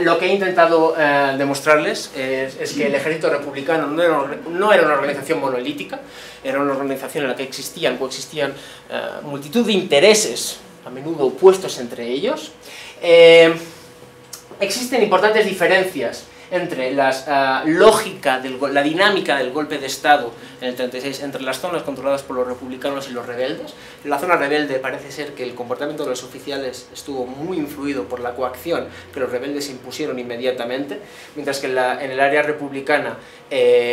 lo que he intentado demostrarles es que el ejército republicano no era una organización monolítica, era una organización en la que coexistían multitud de intereses, a menudo opuestos entre ellos. Existen importantes diferencias entre la dinámica del golpe de Estado en el 36, entre las zonas controladas por los republicanos y los rebeldes. En la zona rebelde parece ser que el comportamiento de los oficiales estuvo muy influido por la coacción que los rebeldes impusieron inmediatamente, mientras que en el área republicana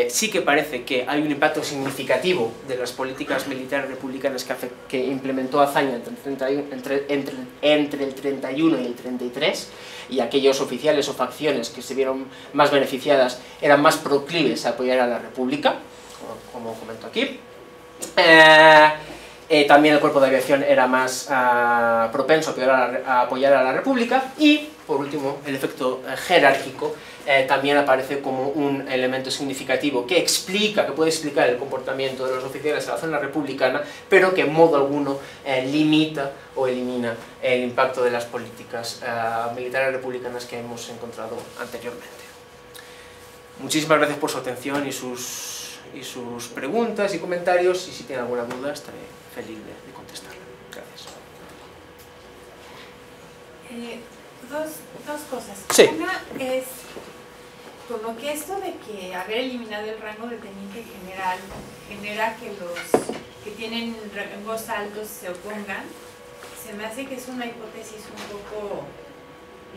sí que parece que hay un impacto significativo de las políticas militares republicanas que implementó Azaña entre el 31 y el 33, y aquellos oficiales o facciones que se vieron más beneficiadas eran más proclives a apoyar a la República, como comento aquí. También el cuerpo de aviación era más propenso a apoyar a la República, y por último el efecto jerárquico también aparece como un elemento significativo que puede explicar el comportamiento de los oficiales de la zona republicana, pero que en modo alguno limita o elimina el impacto de las políticas militares republicanas que hemos encontrado anteriormente. Muchísimas gracias por su atención y sus preguntas y comentarios, y si tienen alguna duda estaré feliz de contestarla. Gracias. Dos cosas. Sí. Una es como que esto de que haber eliminado el rango de teniente general genera que los que tienen rangos altos se opongan. Se me hace que es una hipótesis un poco,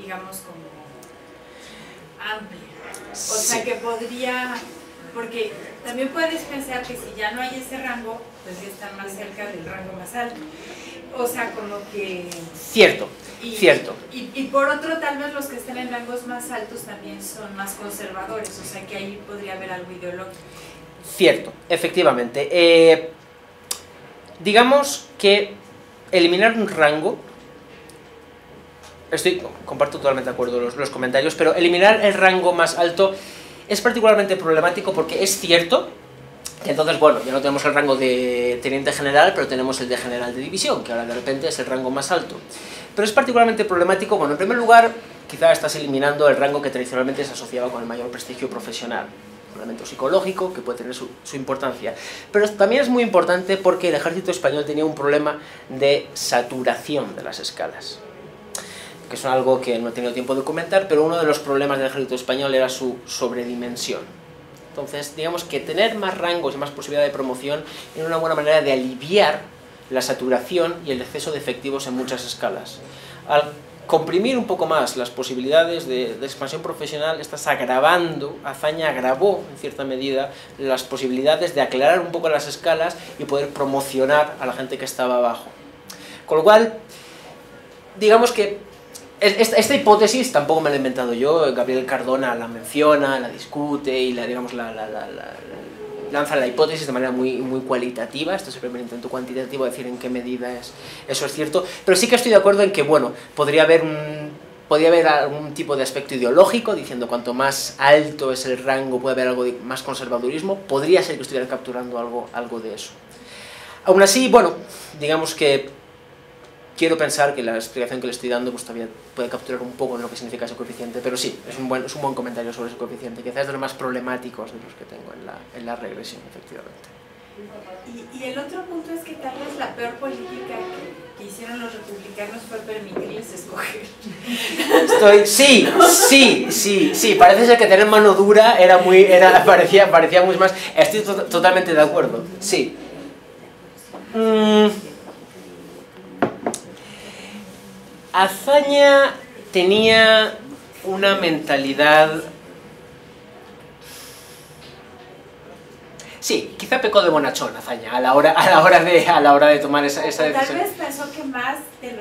digamos, como amplia. O sea, que podría, porque también puedes pensar que si ya no hay ese rango, pues ya están más cerca del rango más alto. O sea, como que... Cierto. Y por otro, tal vez los que estén en rangos más altos también son más conservadores, o sea que ahí podría haber algo ideológico. Cierto, efectivamente. Digamos que eliminar un rango, comparto totalmente de acuerdo los comentarios, pero eliminar el rango más alto es particularmente problemático porque es cierto que entonces, bueno, ya no tenemos el rango de teniente general, pero tenemos el de general de división, que ahora de repente es el rango más alto. Pero es particularmente problemático, bueno, en primer lugar, quizá estás eliminando el rango que tradicionalmente se asociaba con el mayor prestigio profesional, un elemento psicológico que puede tener su importancia. Pero también es muy importante porque el ejército español tenía un problema de saturación de las escalas. que es algo que no he tenido tiempo de comentar, pero uno de los problemas del ejército español era su sobredimensión. Entonces, digamos que tener más rangos y más posibilidad de promoción era una buena manera de aliviar la saturación y el exceso de efectivos en muchas escalas. Al comprimir un poco más las posibilidades de expansión profesional, Azaña agravó en cierta medida las posibilidades de aclarar un poco las escalas y poder promocionar a la gente que estaba abajo. Con lo cual, digamos que esta hipótesis tampoco me la he inventado yo, Gabriel Cardona la menciona, la discute y lanza la hipótesis de manera muy cualitativa. Esto es el primer intento cuantitativo de decir en qué medida eso es cierto, pero sí que estoy de acuerdo en que, bueno, podría haber algún tipo de aspecto ideológico, diciendo cuanto más alto es el rango puede haber algo de más conservadurismo, podría ser que estuviera capturando algo de eso. Aún así, bueno, digamos que quiero pensar que la explicación que le estoy dando pues todavía puede capturar un poco de lo que significa ese coeficiente, pero sí, es un buen comentario sobre ese coeficiente, quizás es de los más problemáticos de los que tengo en la regresión, efectivamente. Y el otro punto es que tal vez la peor política que hicieron los republicanos fue permitirles escoger. Sí, parece ser que tener mano dura parecía mucho más. Estoy totalmente de acuerdo, sí. Azaña tenía una mentalidad... Sí, quizá pecó de bonachón Azaña a la hora de tomar esa decisión. Tal vez pensó que más de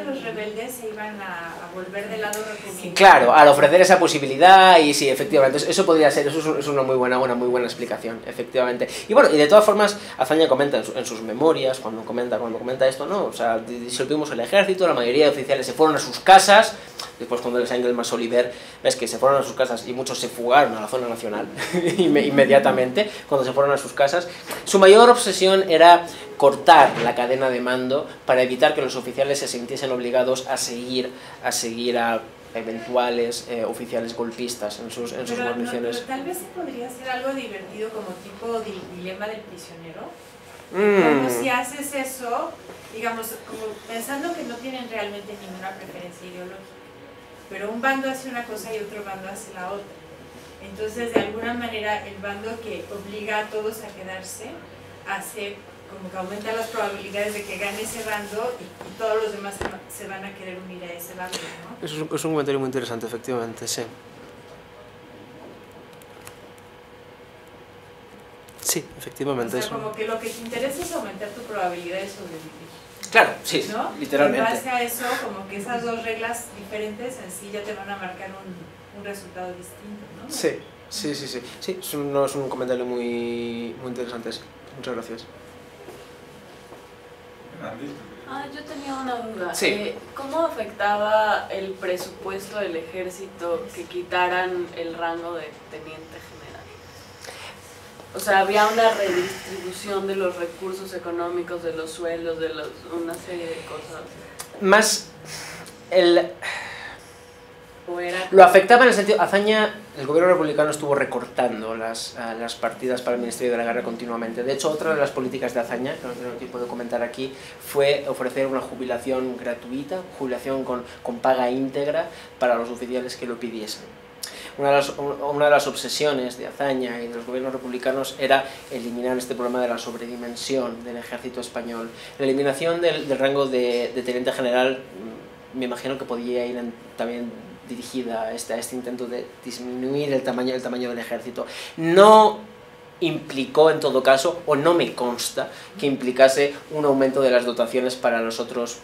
los rebeldes se iban a volver del lado republicano. Claro, al ofrecer esa posibilidad, y sí, efectivamente, eso podría ser, eso es una muy buena explicación, efectivamente. Y bueno, y de todas formas, Azaña comenta en sus memorias, cuando comenta esto, ¿no? O sea, disolvimos el ejército, la mayoría de oficiales se fueron a sus casas. Después, cuando les Engelmas Oliver, ves que se fueron a sus casas y muchos se fugaron a la zona nacional inmediatamente cuando se fueron a sus casas. Su mayor obsesión era cortar la cadena de mando para evitar que los oficiales se sintiesen obligados a seguir a eventuales oficiales golpistas en sus guarniciones. Pero tal vez podría ser algo divertido como tipo dilema del prisionero. Como si haces eso, digamos, como pensando que no tienen realmente ninguna preferencia ideológica, pero un bando hace una cosa y otro bando hace la otra. Entonces, de alguna manera, el bando que obliga a todos a quedarse hace como que aumenta las probabilidades de que gane ese bando y todos los demás se van a querer unir a ese bando, ¿no? Es un comentario muy interesante, efectivamente, sí. Sí, efectivamente. O sea, como que lo que te interesa es aumentar tu probabilidad de sobrevivir. Claro, sí, ¿no? literalmente. En base a eso, como que esas dos reglas diferentes en sí ya te van a marcar un resultado distinto, ¿no? Sí. Sí, es un comentario muy interesante. Muchas gracias. Yo tenía una duda. Sí. ¿Cómo afectaba el presupuesto del ejército que quitaran el rango de teniente general? O sea, había una redistribución de los recursos económicos, de los sueldos, una serie de cosas. Más lo afectaba en el sentido, Azaña, el gobierno republicano estuvo recortando las partidas para el Ministerio de la Guerra continuamente. De hecho, otra de las políticas de Azaña, que no tengo tiempo de comentar aquí, fue ofrecer una jubilación gratuita, jubilación con paga íntegra para los oficiales que lo pidiesen. Una de las obsesiones de Azaña y de los gobiernos republicanos era eliminar este problema de la sobredimensión del ejército español. La eliminación del rango de teniente general, me imagino que podía ir también dirigida a este intento de disminuir el tamaño del ejército. No implicó en todo caso, o no me consta, que implicase un aumento de las dotaciones para las otras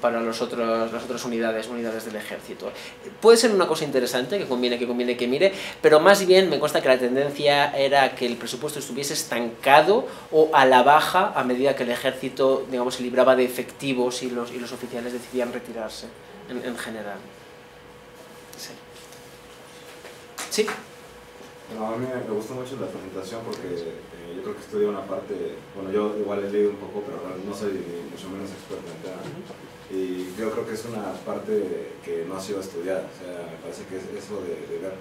unidades del ejército. Puede ser una cosa interesante, que conviene que mire, pero más bien me consta que la tendencia era que el presupuesto estuviese estancado o a la baja a medida que el ejército, digamos, se libraba de efectivos y los oficiales decidían retirarse en general. Sí. No, a mí me gustó mucho la presentación porque yo creo que estudié una parte, bueno, yo igual he leído un poco, pero no soy mucho menos experto en tema. Y yo creo que es una parte que no ha sido estudiada, o sea, me parece que es eso de ver,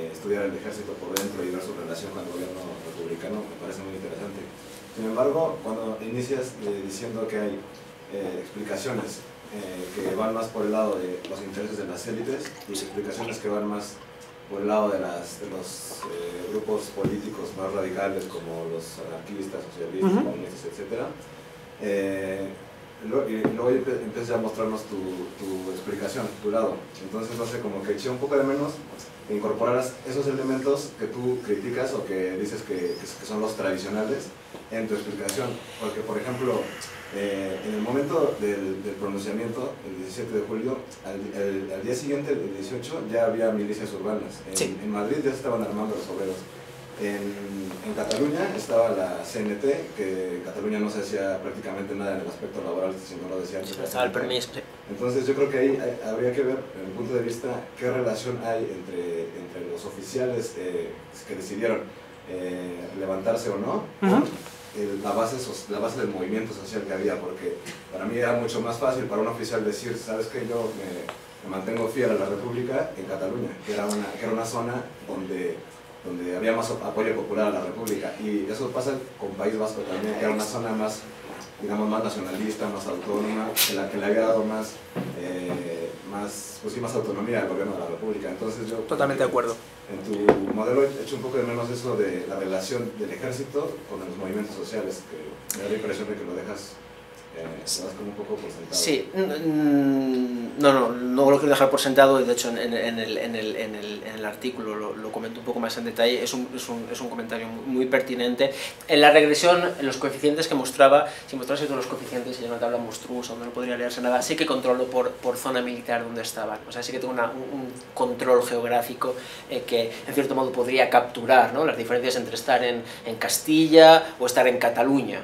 estudiar el ejército por dentro y ver su relación con el gobierno republicano, me parece muy interesante. Sin embargo, cuando inicias diciendo que hay explicaciones que van más por el lado de los intereses de las élites y explicaciones que van más por el lado de los grupos políticos más radicales como los anarquistas, socialistas, comunistas, etc. Y luego empiezas a mostrarnos tu explicación, tu lado. Entonces, no sé, como que eché un poco de menos que incorporaras esos elementos que tú criticas o que dices que son los tradicionales en tu explicación. Porque, por ejemplo, en el momento del pronunciamiento, el 17 de julio, al día siguiente, el 18, ya había milicias urbanas. En Madrid ya se estaban armando los obreros. En Cataluña estaba la CNT, que en Cataluña no se hacía prácticamente nada en el aspecto laboral, sino lo decía antes. Estaba el permiso. Entonces yo creo que ahí habría que ver, desde mi punto de vista, qué relación hay entre los oficiales que decidieron levantarse o no, con la base del movimiento social que había, porque para mí era mucho más fácil para un oficial decir, sabes que yo me mantengo fiel a la República en Cataluña, que era una zona donde había más apoyo popular a la República, y eso pasa con País Vasco también, que era una zona más, digamos, más nacionalista, más autónoma, que le había dado más autonomía al gobierno de la República. Entonces yo totalmente de acuerdo. En tu modelo he hecho un poco de menos eso de la relación del ejército con los movimientos sociales, que me da la impresión de que lo dejas como un poco por sentado. Sí, no lo quiero dejar por sentado, y de hecho en el artículo lo comento un poco más en detalle. Es un comentario muy pertinente. En la regresión, en los coeficientes que mostraba, si mostrase todos los coeficientes, sería una tabla monstruosa donde no podría leerse nada. Sí que controlo por zona militar donde estaban, o sea, sí que tengo un control geográfico que en cierto modo podría capturar, ¿no?, las diferencias entre estar en Castilla o estar en Cataluña.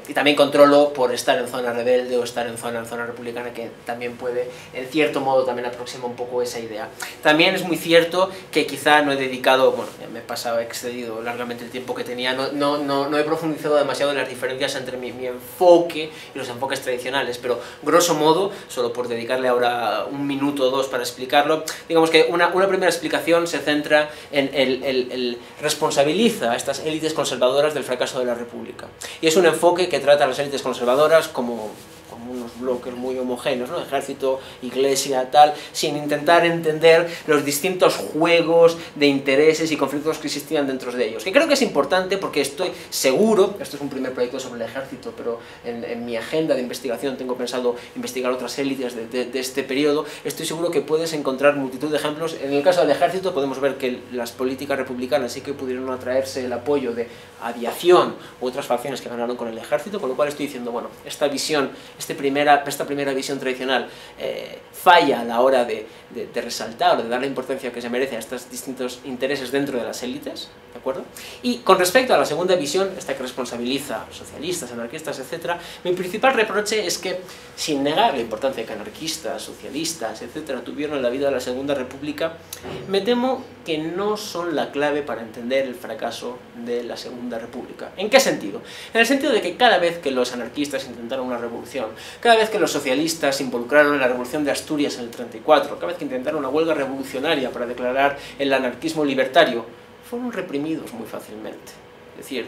Y también controlo por estar en zona rebelde o estar en zona republicana, que también puede, en cierto modo, también aproxima un poco esa idea. También es muy cierto que quizá no he dedicado, bueno, ya me he excedido largamente el tiempo que tenía, no he profundizado demasiado en las diferencias entre mi enfoque y los enfoques tradicionales, pero grosso modo, solo por dedicarle ahora un minuto o dos para explicarlo, digamos que una primera explicación se centra en el responsabiliza a estas élites conservadoras del fracaso de la República. Y es un enfoque que trata a las élites conservadoras como unos bloques muy homogéneos, ¿no?, ejército, iglesia, tal, sin intentar entender los distintos juegos de intereses y conflictos que existían dentro de ellos. Que creo que es importante porque estoy seguro, esto es un primer proyecto sobre el ejército, pero en mi agenda de investigación tengo pensado investigar otras élites de este periodo. Estoy seguro que puedes encontrar multitud de ejemplos. En el caso del ejército podemos ver que las políticas republicanas sí que pudieron atraerse el apoyo de aviación u otras facciones que ganaron con el ejército, con lo cual estoy diciendo, bueno, esta primera visión tradicional falla a la hora de resaltar o de dar la importancia que se merece a estos distintos intereses dentro de las élites, ¿de acuerdo? Y con respecto a la segunda visión, esta que responsabiliza a socialistas, anarquistas, etc., mi principal reproche es que, sin negar la importancia que anarquistas, socialistas, etc., tuvieron en la vida de la Segunda República, me temo que no son la clave para entender el fracaso de la Segunda República. ¿En qué sentido? En el sentido de que cada vez que los anarquistas intentaron una revolución, cada vez que los socialistas se involucraron en la revolución de Asturias en el 34, cada vez que intentaron una huelga revolucionaria para declarar el anarquismo libertario, fueron reprimidos muy fácilmente. Es decir,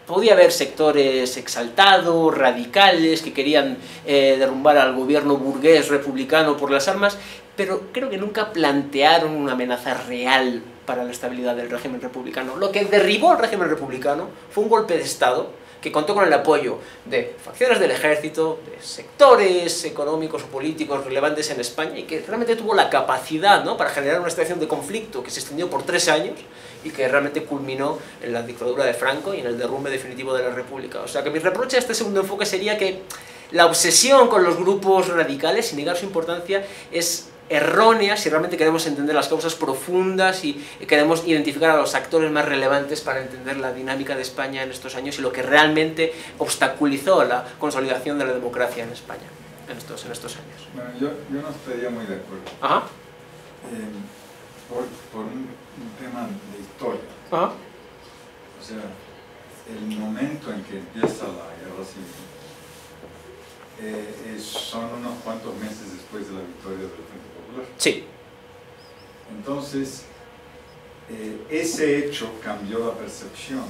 podía haber sectores exaltados, radicales, que querían derrumbar al gobierno burgués republicano por las armas, pero creo que nunca plantearon una amenaza real para la estabilidad del régimen republicano. Lo que derribó al régimen republicano fue un golpe de Estado que contó con el apoyo de facciones del ejército, de sectores económicos o políticos relevantes en España, y que realmente tuvo la capacidad, ¿no?, para generar una situación de conflicto que se extendió por 3 años y que realmente culminó en la dictadura de Franco y en el derrumbe definitivo de la República. O sea que mi reproche a este segundo enfoque sería que la obsesión con los grupos radicales, sin negar su importancia, es errónea si realmente queremos entender las causas profundas y queremos identificar a los actores más relevantes para entender la dinámica de España en estos años y lo que realmente obstaculizó la consolidación de la democracia en España en estos años. Bueno, yo no estaría muy de acuerdo. Ajá. Por un tema de historia. Ajá. O sea, el momento en que empieza la guerra civil son unos cuantos meses después de la victoria del Frente Popular. Sí. Entonces, ese hecho cambió la percepción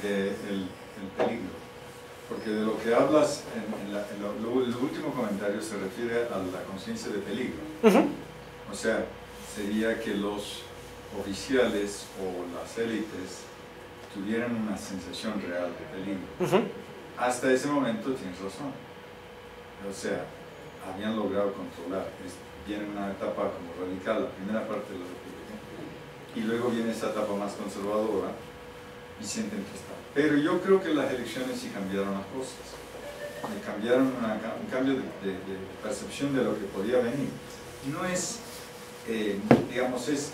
del peligro. Porque de lo que hablas el último comentario se refiere a la conciencia de peligro. O sea, sería que los oficiales o las élites tuvieran una sensación real de peligro. Hasta ese momento tienes razón. O sea, habían logrado controlar. Viene una etapa como radical, la primera parte de la República, y luego viene esa etapa más conservadora y sienten que está. Pero yo creo que las elecciones sí cambiaron las cosas. Cambiaron un cambio de percepción de lo que podía venir. No es, digamos, es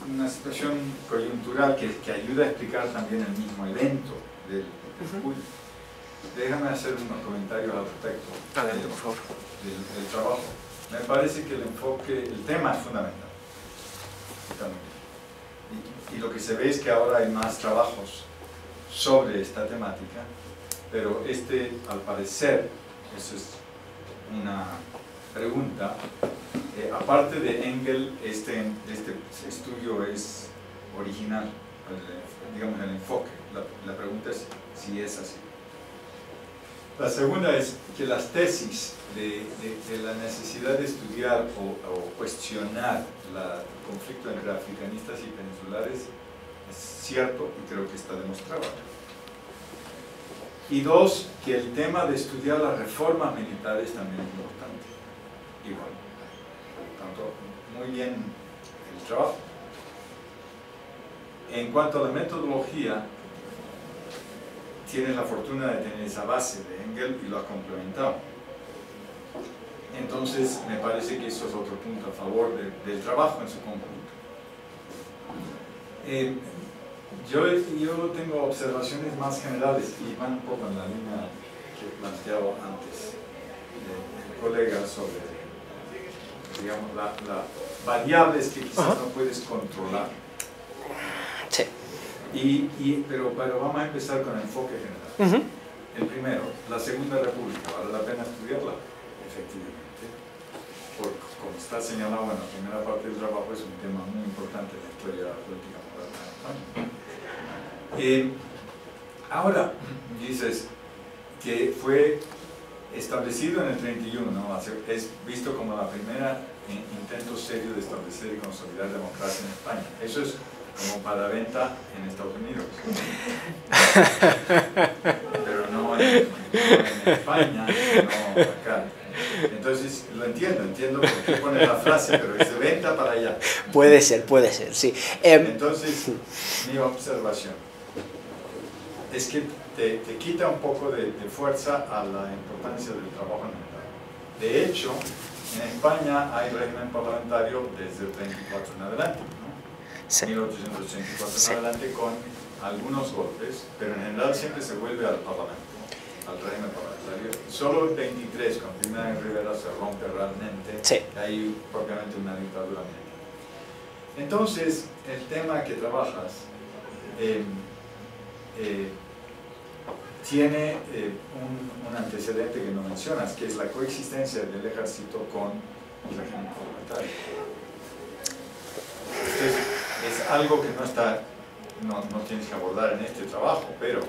una situación coyuntural que ayuda a explicar también el mismo evento del julio. Déjame hacer unos comentarios al respecto. Adelante, por favor. Del trabajo. Me parece que el tema es fundamental. Y lo que se ve es que ahora hay más trabajos sobre esta temática, pero al parecer, eso es una pregunta, aparte de Engel, este estudio es original, digamos el enfoque. La pregunta es si es así. La segunda es que las tesis de la necesidad de estudiar o cuestionar el conflicto entre africanistas y peninsulares es cierto y creo que está demostrado. Y dos, que el tema de estudiar las reformas militares también es importante. Y bueno, por tanto, muy bien el trabajo. En cuanto a la metodología, tienes la fortuna de tener esa base de Engel y lo ha complementado. Entonces, me parece que eso es otro punto a favor del trabajo en su conjunto. Yo tengo observaciones más generales y van un poco en la línea que he planteado antes del colega sobre, digamos, las variables que quizás no puedes controlar. Sí. Pero vamos a empezar con el enfoque general. El primero, la Segunda República, ¿vale la pena estudiarla? Efectivamente. Porque, como está señalado en la primera parte del trabajo, es un tema muy importante en la historia política moderna de España. Ahora, dices que fue establecido en el 31, ¿no? Es visto como la primera intento serio de establecer y consolidar democracia en España. Eso es como para venta en Estados Unidos, pero no en España, no acá. Entonces lo entiendo por qué pone la frase, pero es de venta para allá. Puede ser, sí. Entonces, mi observación es que te quita un poco de fuerza a la importancia del trabajo en general. De hecho, en España hay régimen parlamentario desde el 34 en adelante. Sí. 1884 en adelante con algunos golpes, pero en general siempre se vuelve al Parlamento, al régimen parlamentario. Solo el 23, con Primo de Rivera, se rompe realmente, sí. Hay propiamente una dictadura militar. Entonces, el tema que trabajas tiene un antecedente que no mencionas, que es la coexistencia del ejército con el régimen parlamentario. Entonces, es algo que no tienes que abordar en este trabajo, pero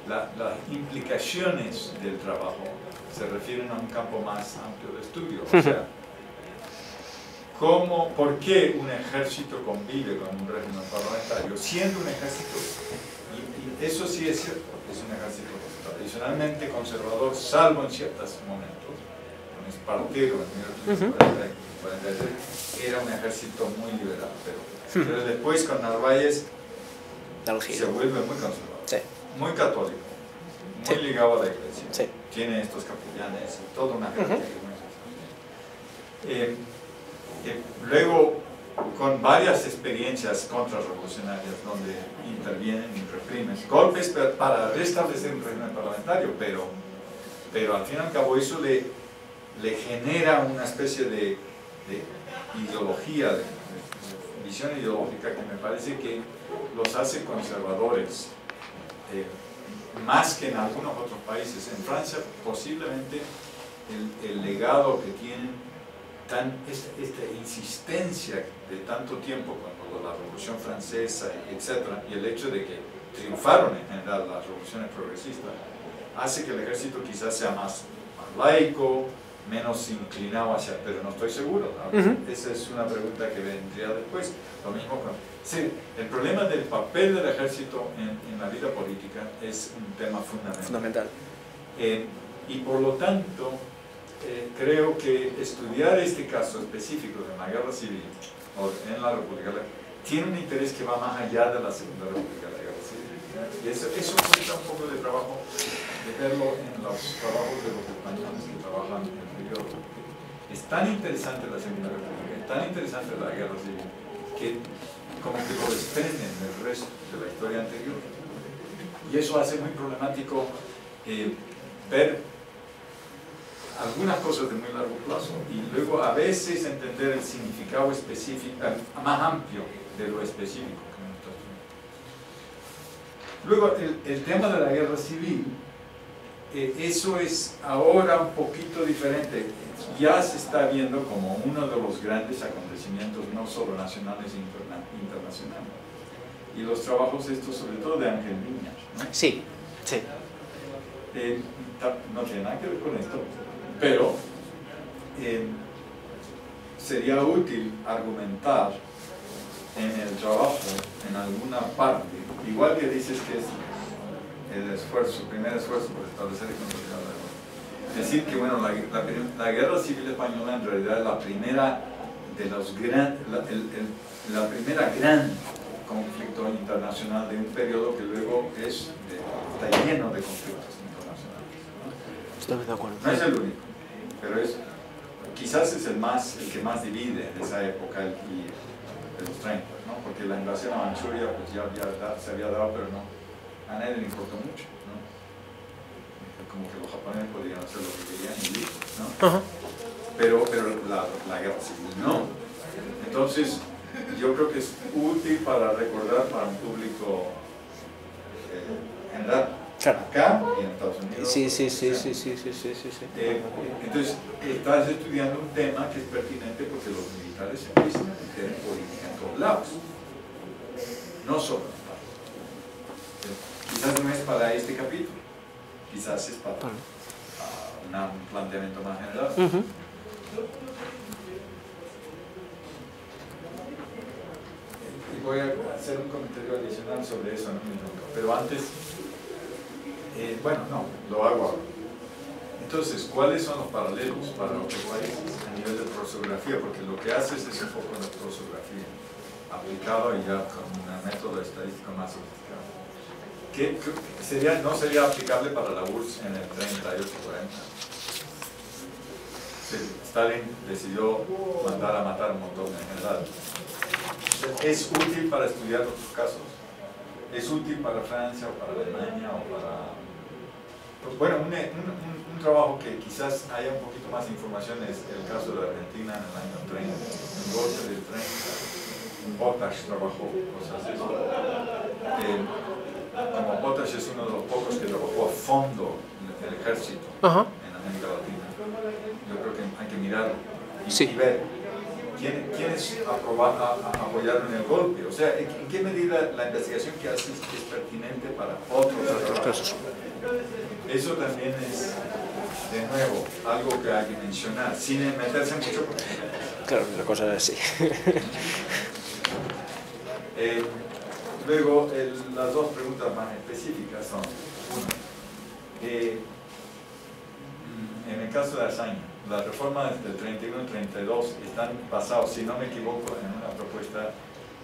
las implicaciones del trabajo se refieren a un campo más amplio de estudio. O sea, ¿por qué un ejército convive con un régimen parlamentario siendo un ejército? Y eso sí es cierto, es un ejército tradicionalmente conservador, salvo en ciertos momentos. Con Espartero en 1843 era un ejército muy liberal, pero después con Narváez se vuelve muy conservador, sí. Muy católico, muy sí. Ligado a la iglesia, sí. Tiene estos capellanes y toda una jerarquía. Luego, con varias experiencias contrarrevolucionarias donde intervienen y reprimen golpes para restablecer un régimen parlamentario, pero al fin y al cabo eso le genera una especie de ideología, de visión ideológica que me parece que los hace conservadores, más que en algunos otros países. En Francia posiblemente el legado que tienen, esta insistencia de tanto tiempo con la Revolución Francesa, etc., y el hecho de que triunfaron en general las revoluciones progresistas, hace que el ejército quizás sea más laico, menos inclinado hacia, pero no estoy seguro, ¿no? Esa es una pregunta que vendría después. Lo mismo con, sí, el problema del papel del ejército en la vida política es un tema fundamental. Y por lo tanto, creo que estudiar este caso específico de la guerra civil o en la República tiene un interés que va más allá de la Segunda República, la guerra civil. Y eso cuesta un poco de trabajo de verlo en los trabajos de los españoles que trabajan en el periodo. Es tan interesante la Segunda República, es tan interesante la guerra civil, que como que lo desprenden del resto de la historia anterior. Y eso hace muy problemático ver algunas cosas de muy largo plazo y luego a veces entender el significado específico, más amplio de lo específico. Luego, el tema de la guerra civil, eso es ahora un poquito diferente. Ya se está viendo como uno de los grandes acontecimientos, no solo nacionales e internacionales. Y los trabajos estos, sobre todo de Ángel Viñas, ¿no? Sí, sí. No tiene nada que ver con esto, pero sería útil argumentar en el trabajo, en alguna parte, igual que dices que es el esfuerzo, el primer esfuerzo por establecer economía. Decir que bueno, la guerra civil española en realidad es la primera de los la primera gran conflicto internacional de un periodo que luego está lleno de conflictos internacionales, ¿no? Estoy de acuerdo. No es el único, pero quizás es el que más divide de esa época y de los 30, ¿no? Porque la invasión a Manchuria pues ya se había dado, pero no, a nadie le importó mucho, ¿no? Como que los japoneses podían hacer lo que querían y listo, ¿no? Pero la guerra civil no. Entonces, yo creo que es útil para recordar para un público general, acá y en Estados Unidos. Sí. Entonces, estás estudiando un tema que es pertinente porque los militares se empiezan a meter en política en todos lados, no solo en Estados. Quizás no es para este capítulo, quizás es para un planteamiento más general. Y voy a hacer un comentario adicional sobre eso en un minuto, pero antes, bueno, no, lo hago ahora. Entonces, ¿cuáles son los paralelos para otros países a nivel de prosografía? Porque lo que haces es un poco de prosografía aplicado y ya con un método estadístico más sofisticado. ¿No sería aplicable para la URSS en el 38-40? Stalin decidió mandar a matar un montón de generales. ¿Es útil para estudiar otros casos? ¿Es útil para Francia o para Alemania o para...? Pues bueno, un trabajo que quizás haya un poquito más de información es el caso de Argentina en el año 30, en Gorce del 30. Potash trabajó cosas así. Como Potash es uno de los pocos que trabajó a fondo el ejército en América Latina, yo creo que hay que mirarlo y ver quiénes apoyaron el golpe. O sea, en qué medida la investigación que haces es pertinente para otros casos. Eso también es, de nuevo, algo que hay que mencionar, sin meterse mucho. Claro, la cosa es así. Luego, las dos preguntas más específicas son, en el caso de Azaña, las reformas del 31 y 32 están basadas, si no me equivoco, en una propuesta,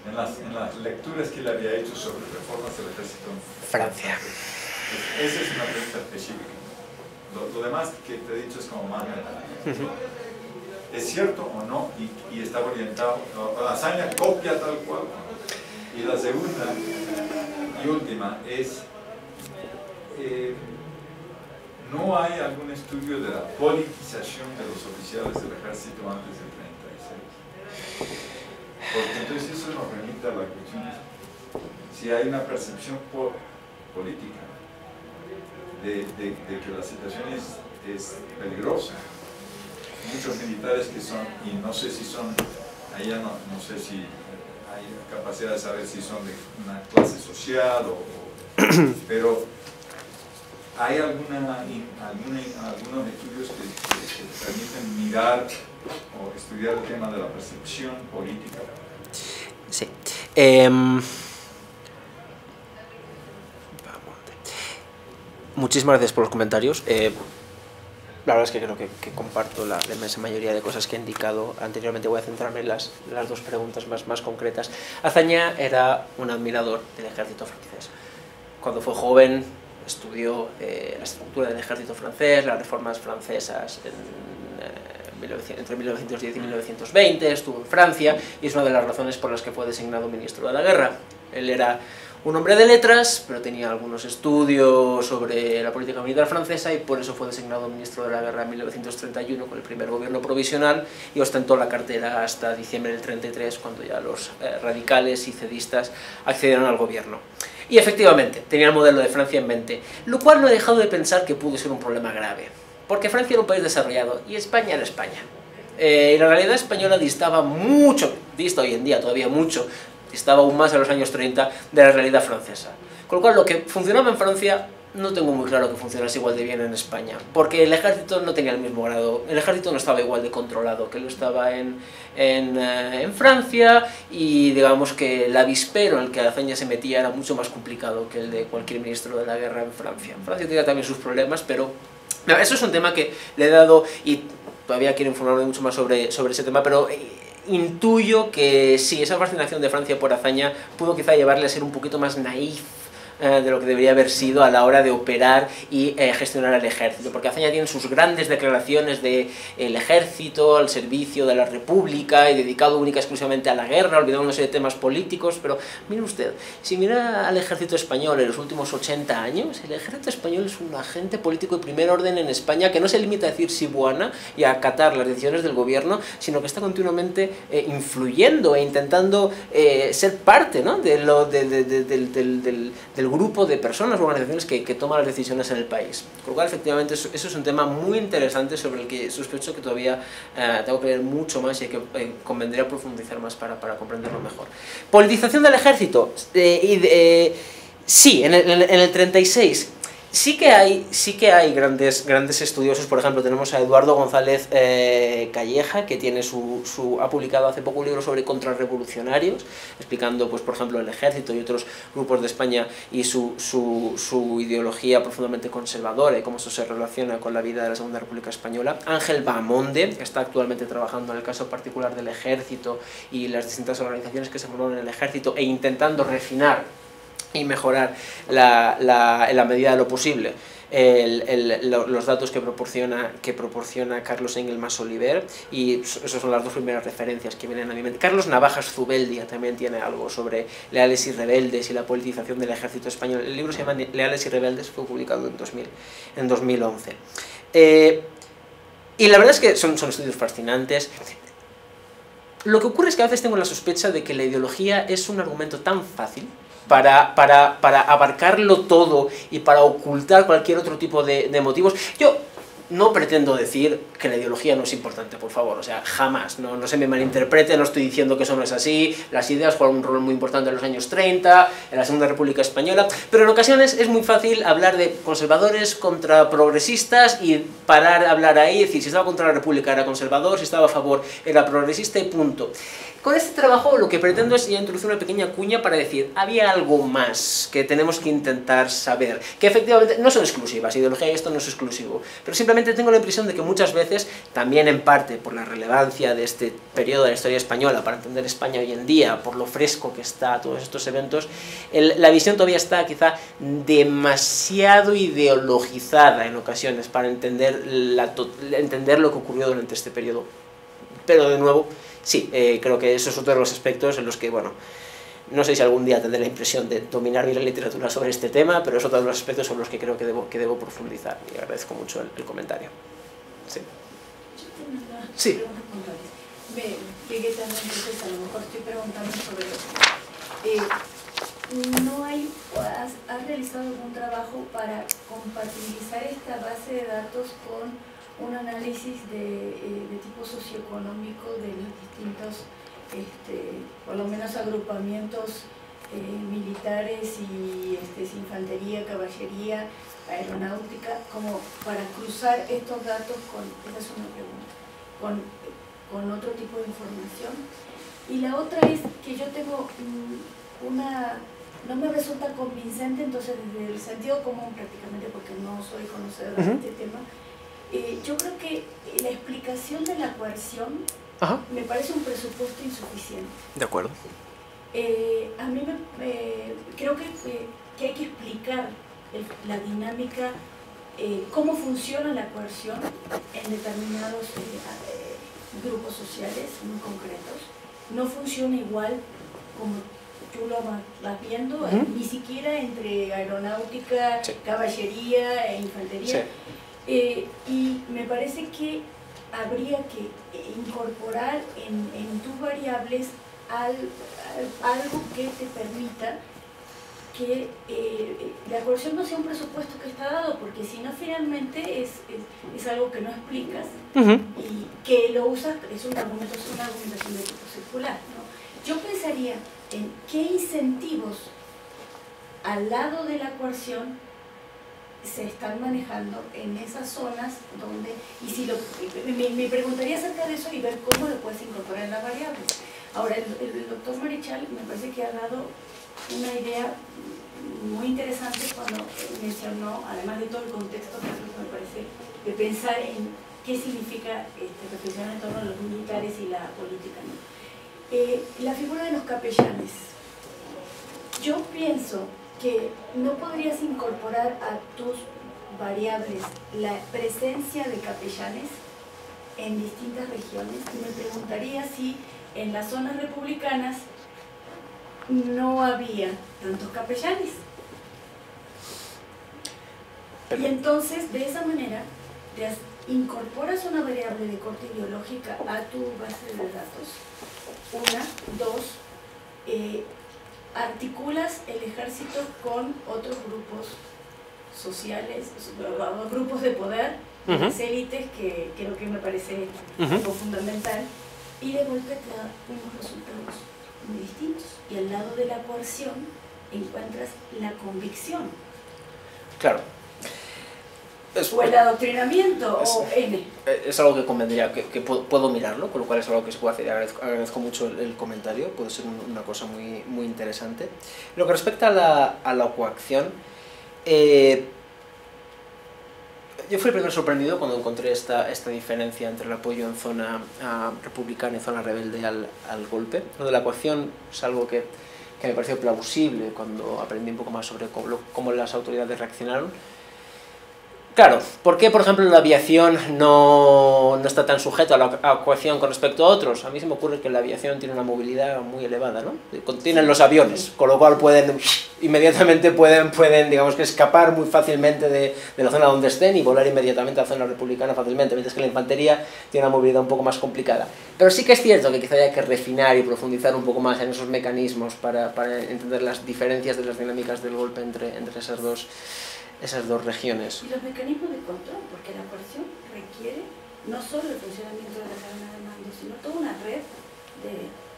en las lecturas que él había hecho sobre reformas del ejército en Francia. Esa es una pregunta específica. Lo demás que te he dicho es como más general. ¿Es cierto o no? Y está orientado. Azaña copia tal cual. Y la segunda y última es, ¿no hay algún estudio de la politización de los oficiales del ejército antes del 36? Porque entonces eso nos remite a la cuestión. Si hay una percepción política de que la situación es peligrosa. Muchos militares que son, y no sé si son, allá no sé si hay capacidad de saber si son de una clase social pero ¿hay algunos estudios que permiten mirar o estudiar el tema de la percepción política? Sí. Muchísimas gracias por los comentarios. La verdad es que creo que comparto la inmensa mayoría de cosas que he indicado anteriormente. Voy a centrarme en las dos preguntas más concretas. Azaña era un admirador del ejército francés. Cuando fue joven estudió la estructura del ejército francés, las reformas francesas entre 1910 y 1920, estuvo en Francia y es una de las razones por las que fue designado ministro de la guerra. Él era un hombre de letras, pero tenía algunos estudios sobre la política militar francesa y por eso fue designado ministro de la guerra en 1931 con el primer gobierno provisional y ostentó la cartera hasta diciembre del 33, cuando ya los radicales y cedistas accedieron al gobierno. Y efectivamente, tenía el modelo de Francia en mente, lo cual no he dejado de pensar que pudo ser un problema grave, porque Francia era un país desarrollado y España era España. Y la realidad española dista hoy en día todavía mucho, distaba aún más en los años 30 de la realidad francesa. Con lo cual, lo que funcionaba en Francia no tengo muy claro que funcionase igual de bien en España, porque el ejército no tenía el mismo grado, el ejército no estaba igual de controlado que lo estaba en Francia, y digamos que el avispero en el que Azaña se metía era mucho más complicado que el de cualquier ministro de la guerra en Francia. Francia tenía también sus problemas, pero eso es un tema que le he dado, y todavía quiero informarme mucho más sobre ese tema, pero intuyo que sí, esa fascinación de Francia por Azaña pudo quizá llevarle a ser un poquito más naif de lo que debería haber sido a la hora de operar y gestionar el ejército, porque Azaña tiene sus grandes declaraciones de el ejército al servicio de la república y dedicado única y exclusivamente a la guerra, olvidándose de temas políticos, pero mire usted, si mira al ejército español en los últimos 80 años, el ejército español es un agente político de primer orden en España que no se limita a decir sí buena y a acatar las decisiones del gobierno, sino que está continuamente influyendo e intentando ser parte, ¿no?, del grupo de personas o organizaciones que toman las decisiones en el país. Con lo cual, efectivamente, eso es un tema muy interesante sobre el que sospecho que todavía tengo que leer mucho más y que convendría profundizar más para comprenderlo mejor. Politización del ejército. Sí, en el 36 sí que hay grandes estudiosos. Por ejemplo, tenemos a Eduardo González Calleja, que ha publicado hace poco un libro sobre contrarrevolucionarios, explicando, pues, por ejemplo, el ejército y otros grupos de España y su ideología profundamente conservadora y cómo eso se relaciona con la vida de la Segunda República Española. Ángel Bahamonde, que está actualmente trabajando en el caso particular del ejército y las distintas organizaciones que se formaron en el ejército e intentando refinar y mejorar en la medida de lo posible los datos que proporciona Carlos Engelmas Oliver, y esas son las dos primeras referencias que vienen a mi mente. Carlos Navajas Zubeldia también tiene algo sobre leales y rebeldes y la politización del ejército español. El libro se llama Leales y rebeldes, fue publicado en 2011. Y la verdad es que son estudios fascinantes. Lo que ocurre es que a veces tengo la sospecha de que la ideología es un argumento tan fácil para abarcarlo todo y para ocultar cualquier otro tipo de motivos. Yo no pretendo decir que la ideología no es importante, por favor, o sea, jamás, no se me malinterprete, no estoy diciendo que eso no es así. Las ideas juegan un rol muy importante en los años 30, en la Segunda República Española, pero en ocasiones es muy fácil hablar de conservadores contra progresistas y parar a hablar ahí, es decir, si estaba contra la República era conservador, si estaba a favor era progresista y punto. Con este trabajo lo que pretendo es ya introducir una pequeña cuña para decir, había algo más que tenemos que intentar saber, que efectivamente no son exclusivas, ideología y esto no es exclusivo, pero simplemente tengo la impresión de que muchas veces, también en parte por la relevancia de este periodo de la historia española para entender España hoy en día, por lo fresco que está todos estos eventos, la visión todavía está quizá demasiado ideologizada en ocasiones para entender lo que ocurrió durante este periodo. Pero de nuevo, sí, creo que eso es otro de los aspectos en los que, bueno, no sé si algún día tendré la impresión de dominar bien la literatura sobre este tema, pero es otro de los aspectos sobre los que creo que debo profundizar, y agradezco mucho el comentario. Sí. Yo tengo una Sí. pregunta puntual. Me llegué también, entonces a lo mejor estoy preguntando sobre ¿has realizado algún trabajo para compatibilizar esta base de datos con un análisis de tipo socioeconómico de los distintos, por lo menos agrupamientos militares y infantería, caballería, aeronáutica, como para cruzar estos datos con, esa es una pregunta, con otro tipo de información. Y la otra es que yo tengo no me resulta convincente, entonces desde el sentido común prácticamente, porque no soy conocedora de este tema, yo creo que la explicación de la coerción me parece un presupuesto insuficiente. De acuerdo. A mí creo que hay que explicar la dinámica, cómo funciona la coerción en determinados grupos sociales muy concretos. No funciona igual como tú lo vas viendo, ni siquiera entre aeronáutica, caballería e infantería. Y me parece que habría que incorporar en tus variables algo que te permita que la coerción no sea un presupuesto que está dado, porque si no finalmente es algo que no explicas y que lo usas, es una argumentación de tipo circular, ¿no? Yo pensaría en qué incentivos al lado de la coerción se están manejando en esas zonas donde, y si me preguntaría acerca de eso y ver cómo lo puedes incorporar en las variables. Ahora, el doctor Marichal me parece que ha dado una idea muy interesante cuando mencionó, además de todo el contexto que me parece, de pensar en qué significa reflexionar en torno a los militares y la política, ¿no? La figura de los capellanes. Yo pienso que no podrías incorporar a tus variables la presencia de capellanes en distintas regiones, y me preguntaría si en las zonas republicanas no había tantos capellanes. Y entonces, de esa manera, incorporas una variable de corte ideológica a tu base de datos. Una, dos, articulas el ejército con otros grupos sociales, grupos de poder, las élites, que creo que me parece algo fundamental, y de golpe te da unos resultados muy distintos. Y al lado de la coerción encuentras la convicción. Claro. O el adoctrinamiento, es algo que convendría, que puedo mirarlo, con lo cual es algo que se puede hacer. Agradezco mucho el comentario, puede ser una cosa muy, muy interesante. Lo que respecta a la coacción, yo fui el primero sorprendido cuando encontré esta diferencia entre el apoyo en zona republicana y zona rebelde al golpe. Lo de la coacción es algo que me pareció plausible cuando aprendí un poco más sobre cómo las autoridades reaccionaron. Claro, ¿por qué, por ejemplo, la aviación no está tan sujeta a la coacción con respecto a otros? A mí se me ocurre que la aviación tiene una movilidad muy elevada, ¿no? Tienen los aviones, con lo cual inmediatamente pueden digamos que escapar muy fácilmente de la zona donde estén y volar inmediatamente a la zona republicana fácilmente, mientras que la infantería tiene una movilidad un poco más complicada. Pero sí que es cierto que quizá haya que refinar y profundizar un poco más en esos mecanismos para entender las diferencias de las dinámicas del golpe entre esas dos regiones. Y los mecanismos de control, porque la coerción requiere no solo el funcionamiento de la cadena de mando, sino toda una red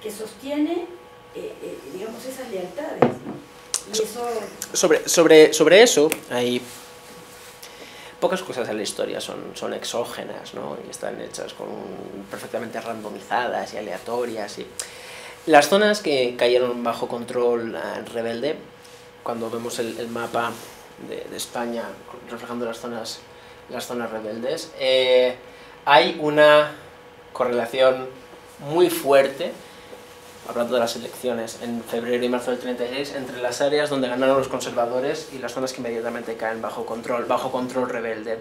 que sostiene, digamos, esas lealtades, ¿no? Y eso... Sobre eso hay pocas cosas en la historia, son exógenas, ¿no? Y están hechas perfectamente randomizadas y aleatorias. Las zonas que cayeron bajo control rebelde, cuando vemos el mapa de España reflejando las zonas rebeldes, hay una correlación muy fuerte, hablando de las elecciones en febrero y marzo del 36, entre las áreas donde ganaron los conservadores y las zonas que inmediatamente caen bajo control rebelde.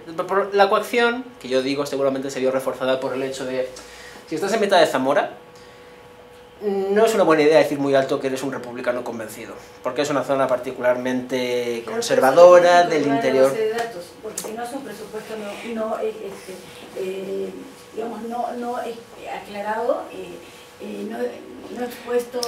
La coacción, que yo digo, seguramente se vio reforzada por el hecho de, si estás en mitad de Zamora, no es una buena idea decir muy alto que eres un republicano convencido, porque es una zona particularmente conservadora del interior. Base de datos, porque si no es un presupuesto no es aclarado, no expuesto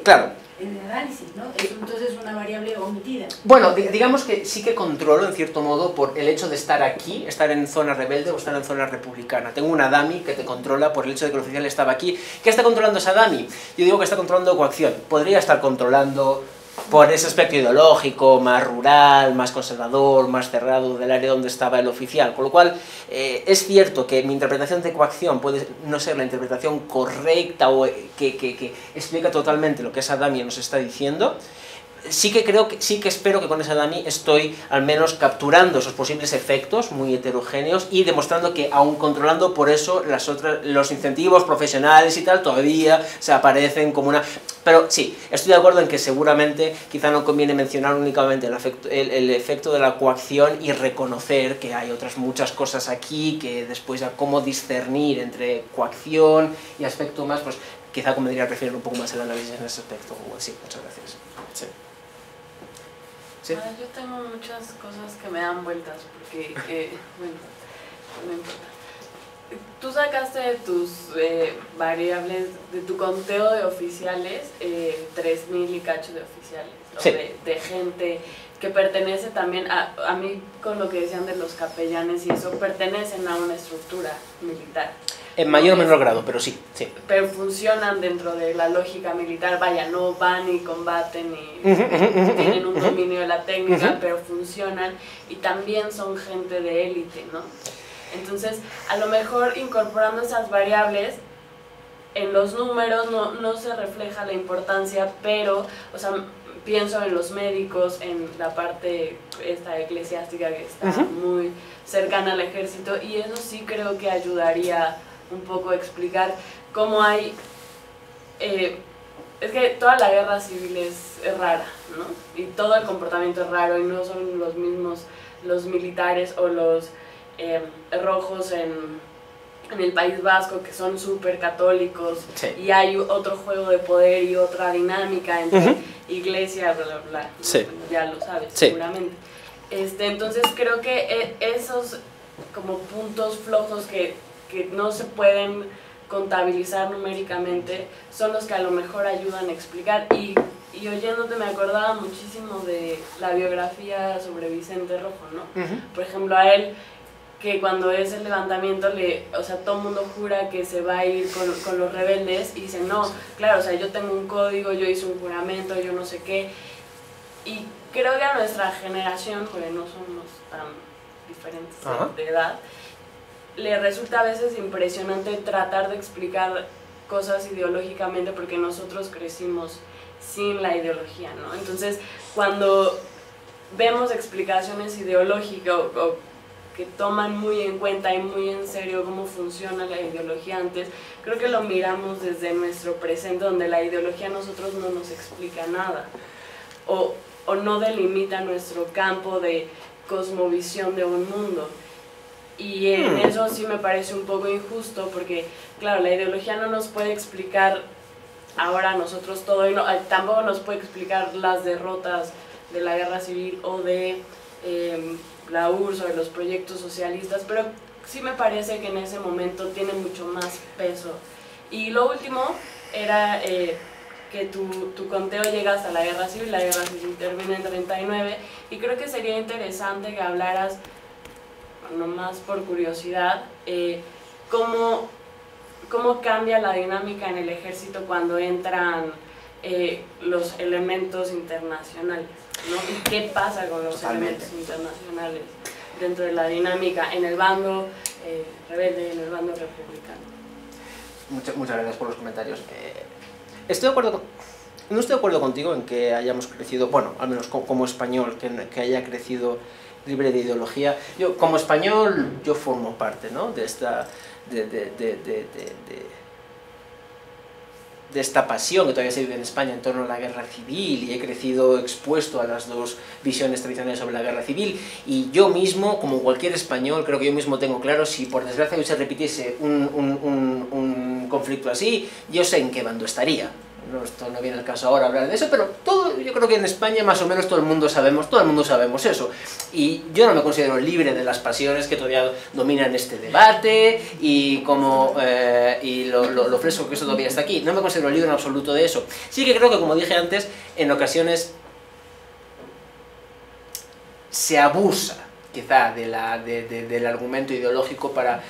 claro. en el análisis, ¿no? Entonces es una variable omitida. Bueno, digamos que sí que controlo en cierto modo por el hecho de estar aquí, estar en zona rebelde o estar en zona republicana. Tengo una dummy que te controla por el hecho de que el oficial estaba aquí. ¿Qué está controlando esa dummy? Yo digo que está controlando coacción. Podría estar controlando por ese aspecto ideológico, más rural, más conservador, más cerrado del área donde estaba el oficial. Con lo cual, es cierto que mi interpretación de coacción puede no ser la interpretación correcta o que explica totalmente lo que esa dummy nos está diciendo. Sí que espero que con esa dummy estoy al menos capturando esos posibles efectos muy heterogéneos y demostrando que aún controlando por eso los incentivos profesionales y tal todavía se aparecen como una... Pero sí, estoy de acuerdo en que seguramente quizá no conviene mencionar únicamente el efecto de la coacción y reconocer que hay otras muchas cosas aquí que después ya cómo discernir entre coacción y aspecto más, pues quizá convendría referir un poco más el análisis en ese aspecto. Sí, muchas gracias. Sí. ¿Sí? Yo tengo muchas cosas que me dan vueltas, porque, bueno, no importa. Tú sacaste de tus variables, de tu conteo de oficiales, 3.000 y cacho de oficiales, ¿no? Sí. de gente que pertenece también, a mí con lo que decían de los capellanes y eso, pertenecen a una estructura militar. En mayor o menor grado, pero sí, sí. Pero funcionan dentro de la lógica militar, vaya, no van y combaten y tienen un dominio de la técnica, pero funcionan y también son gente de élite, ¿no? Entonces, a lo mejor incorporando esas variables, en los números no se refleja la importancia, pero, o sea, pienso en los médicos, en la parte esta eclesiástica que está muy cercana al ejército, y eso sí creo que ayudaría un poco a explicar cómo hay... es que toda la guerra civil es rara, ¿no? Y todo el comportamiento es raro y no son los mismos los militares o los rojos en el País Vasco, que son súper católicos, sí. Y hay otro juego de poder y otra dinámica entre iglesia, bla, bla, bla, ¿no? Sí. Ya lo sabes, Sí. seguramente. Entonces creo que esos como puntos flojos que no se pueden contabilizar numéricamente son los que a lo mejor ayudan a explicar. Y oyéndote me acordaba muchísimo de la biografía sobre Vicente Rojo, ¿no? Por ejemplo, a él, que cuando es el levantamiento, o sea, todo el mundo jura que se va a ir con los rebeldes y dice, no, claro, o sea, yo tengo un código, yo hice un juramento, yo no sé qué. Y creo que a nuestra generación, porque no somos tan diferentes de edad, le resulta a veces impresionante tratar de explicar cosas ideológicamente porque nosotros crecimos sin la ideología, ¿no? Entonces, cuando vemos explicaciones ideológicas o que toman muy en cuenta y muy en serio cómo funciona la ideología antes, creo que lo miramos desde nuestro presente, donde la ideología a nosotros no nos explica nada o no delimita nuestro campo de cosmovisión de un mundo. Y en eso sí me parece un poco injusto porque, claro, la ideología no nos puede explicar ahora a nosotros todo y tampoco nos puede explicar las derrotas de la guerra civil o de la URSS o de los proyectos socialistas, pero sí me parece que en ese momento tiene mucho más peso. Y lo último era que tu conteo llega hasta la guerra civil termina en 39, y creo que sería interesante que hablaras, nomás por curiosidad, cómo cambia la dinámica en el ejército cuando entran los elementos internacionales, ¿no? Y qué pasa con los elementos internacionales dentro de la dinámica en el bando rebelde y en el bando republicano. Muchas gracias por los comentarios. Estoy de acuerdo no estoy de acuerdo contigo en que hayamos crecido, bueno, al menos como español, que haya crecido libre de ideología. Yo, como español, yo formo parte, ¿no?, de esta pasión que todavía se vive en España en torno a la guerra civil, y he crecido expuesto a las dos visiones tradicionales sobre la guerra civil, y yo mismo, como cualquier español, creo que yo mismo tengo claro, si por desgracia hoy se repitiese un conflicto así, yo sé en qué bando estaría. No, esto no viene al caso ahora hablar de eso, pero todo yo creo que en España más o menos todo el mundo sabemos eso. Y yo no me considero libre de las pasiones que todavía dominan este debate y lo fresco que eso todavía está aquí. No me considero libre en absoluto de eso. Sí que creo que, como dije antes, en ocasiones se abusa quizá del argumento ideológico para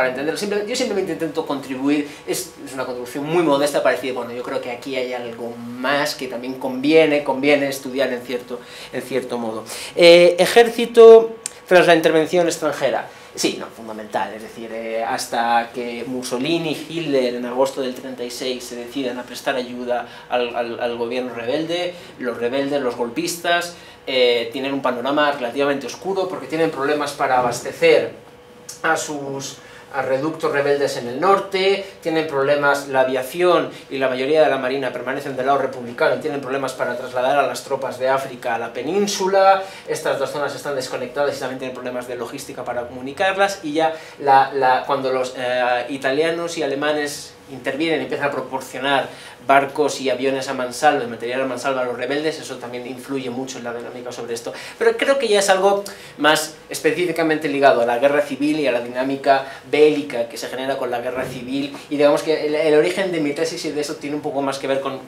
entenderlo. Yo simplemente intento contribuir, es una contribución muy modesta para decir, bueno, yo creo que aquí hay algo más que también conviene estudiar en cierto modo. Ejército tras la intervención extranjera. Sí, no, fundamental, es decir, hasta que Mussolini y Hitler en agosto del 36 se decidan a prestar ayuda al gobierno rebelde, los golpistas, tienen un panorama relativamente oscuro porque tienen problemas para abastecer a reductos rebeldes en el norte, tienen problemas, la aviación y la mayoría de la marina permanecen del lado republicano y tienen problemas para trasladar a las tropas de África a la península, estas dos zonas están desconectadas y también tienen problemas de logística para comunicarlas, y ya cuando los italianos y alemanes intervienen y empiezan a proporcionar barcos y aviones a mansalva, material a mansalva a los rebeldes, eso también influye mucho en la dinámica sobre esto. Pero creo que ya es algo más específicamente ligado a la guerra civil y a la dinámica bélica que se genera con la guerra civil, y digamos que el origen de mi tesis y de eso tiene un poco más que ver con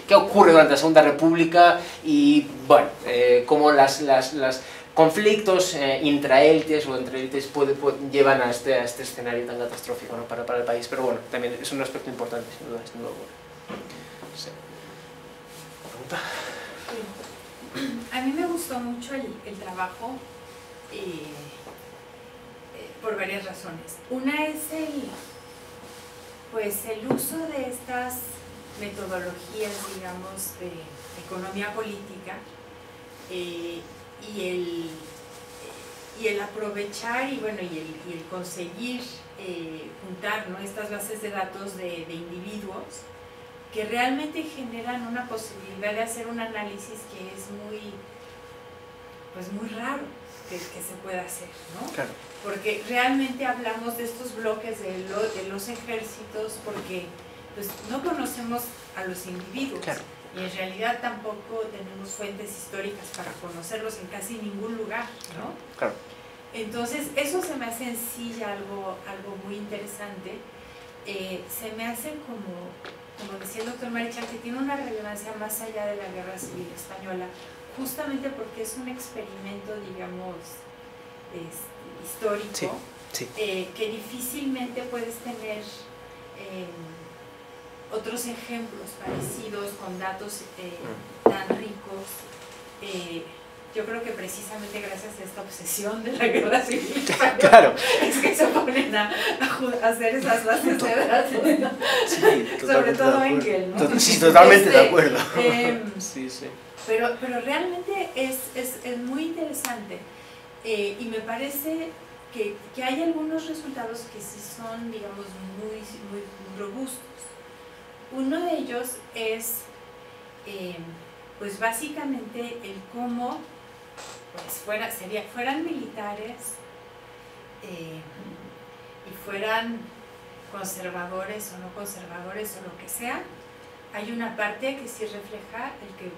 qué ocurre durante la Segunda República y, bueno, cómo las conflictos intraélites o entre élites llevan a este escenario tan catastrófico, ¿no? para el país. Pero bueno, también es un aspecto importante, sin duda. Sí. ¿Pregunta? A mí me gustó mucho el trabajo por varias razones. Una es el uso de estas metodologías, digamos, de economía política, y el aprovechar y el conseguir juntar, ¿no?, estas bases de datos de individuos que realmente generan una posibilidad de hacer un análisis que es muy raro que se pueda hacer, ¿no? Claro. Porque realmente hablamos de estos bloques de los ejércitos porque pues no conocemos a los individuos. Claro. Y en realidad tampoco tenemos fuentes históricas para conocerlos en casi ningún lugar, ¿no? Claro. Entonces, eso se me hace en sí algo muy interesante. Se me hace, como decía el doctor Marichal, que tiene una relevancia más allá de la Guerra Civil Española, justamente porque es un experimento, digamos, histórico, sí, sí. Que difícilmente puedes tener otros ejemplos parecidos con datos tan ricos. Yo creo que precisamente gracias a esta obsesión de la Guerra Civil Española, claro, es que se ponen a hacer esas bases de datos, ¿no? Sí, sobre todo Engel, ¿no? Sí, totalmente de acuerdo. Sí. Pero realmente es muy interesante, y me parece que hay algunos resultados que sí son, digamos, muy robustos. Uno de ellos es, pues básicamente el cómo fueran militares y fueran conservadores o no conservadores o lo que sea, hay una parte que sí refleja el que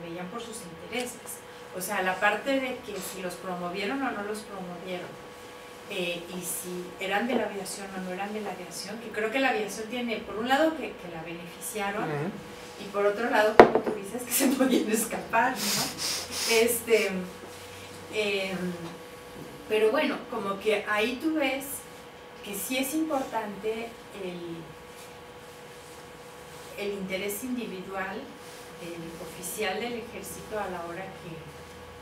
veían por sus intereses. O sea, la parte de que si los promovieron o no los promovieron, y si eran de la aviación o no eran de la aviación, que creo que la aviación tiene, por un lado, que la beneficiaron, y por otro lado, como tú dices, que se podían escapar, ¿no? Pero bueno, como que ahí tú ves que sí es importante el interés individual del oficial del ejército a la hora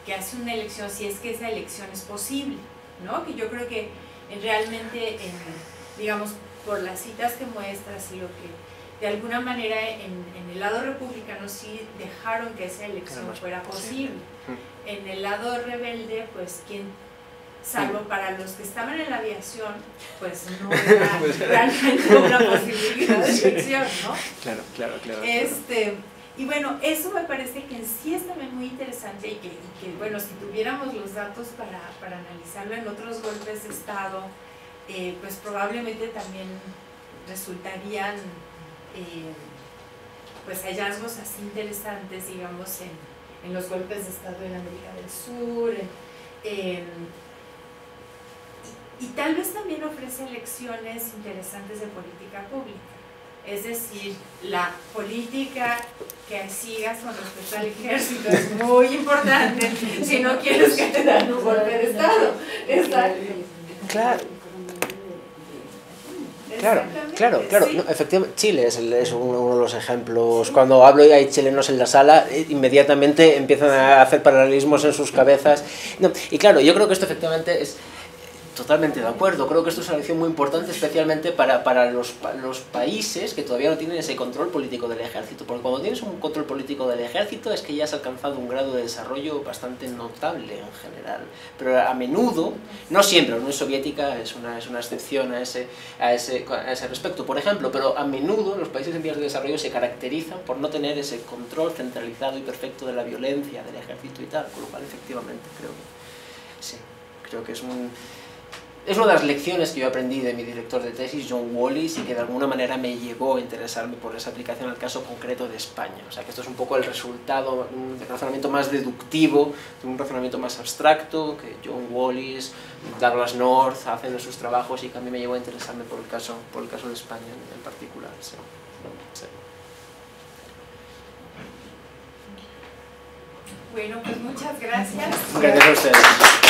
que hace una elección, si es que esa elección es posible, ¿no? Que yo creo que realmente, digamos, por las citas que muestras y lo que de alguna manera en el lado republicano sí dejaron que esa elección fuera posible. En el lado rebelde, pues salvo para los que estaban en la aviación, pues no era realmente una posibilidad de elección, ¿no? Claro. Y bueno, eso me parece que en sí es también muy interesante y que bueno, si tuviéramos los datos para analizarlo en otros golpes de Estado, pues probablemente también resultarían pues hallazgos así interesantes, digamos, en los golpes de Estado en América del Sur, y tal vez también ofrece lecciones interesantes de política pública. Es decir, la política que sigas con respecto al ejército es muy importante si no quieres que te dan un golpe de Estado. Exacto. Claro. Claro, Sí. no, efectivamente, Chile es uno de los ejemplos. Cuando hablo y hay chilenos en la sala, inmediatamente empiezan a hacer paralelismos en sus cabezas. No, y claro, yo creo que esto efectivamente es totalmente de acuerdo. Creo que esto es una lección muy importante, especialmente para los países que todavía no tienen ese control político del ejército. Porque cuando tienes un control político del ejército es que ya has alcanzado un grado de desarrollo bastante notable en general. Pero a menudo, no siempre, la Unión Soviética es una excepción a ese respecto, por ejemplo, pero a menudo los países en vías de desarrollo se caracterizan por no tener ese control centralizado y perfecto de la violencia, del ejército y tal, con lo cual efectivamente creo que es una de las lecciones que yo aprendí de mi director de tesis, John Wallis, y que de alguna manera me llevó a interesarme por esa aplicación al caso concreto de España. O sea, que esto es un poco el resultado de un razonamiento más deductivo, de un razonamiento más abstracto, que John Wallis, Douglas North hacen en sus trabajos y que a mí me llevó a interesarme por el caso de España en particular. Sí. Bueno, pues muchas gracias. Gracias a ustedes.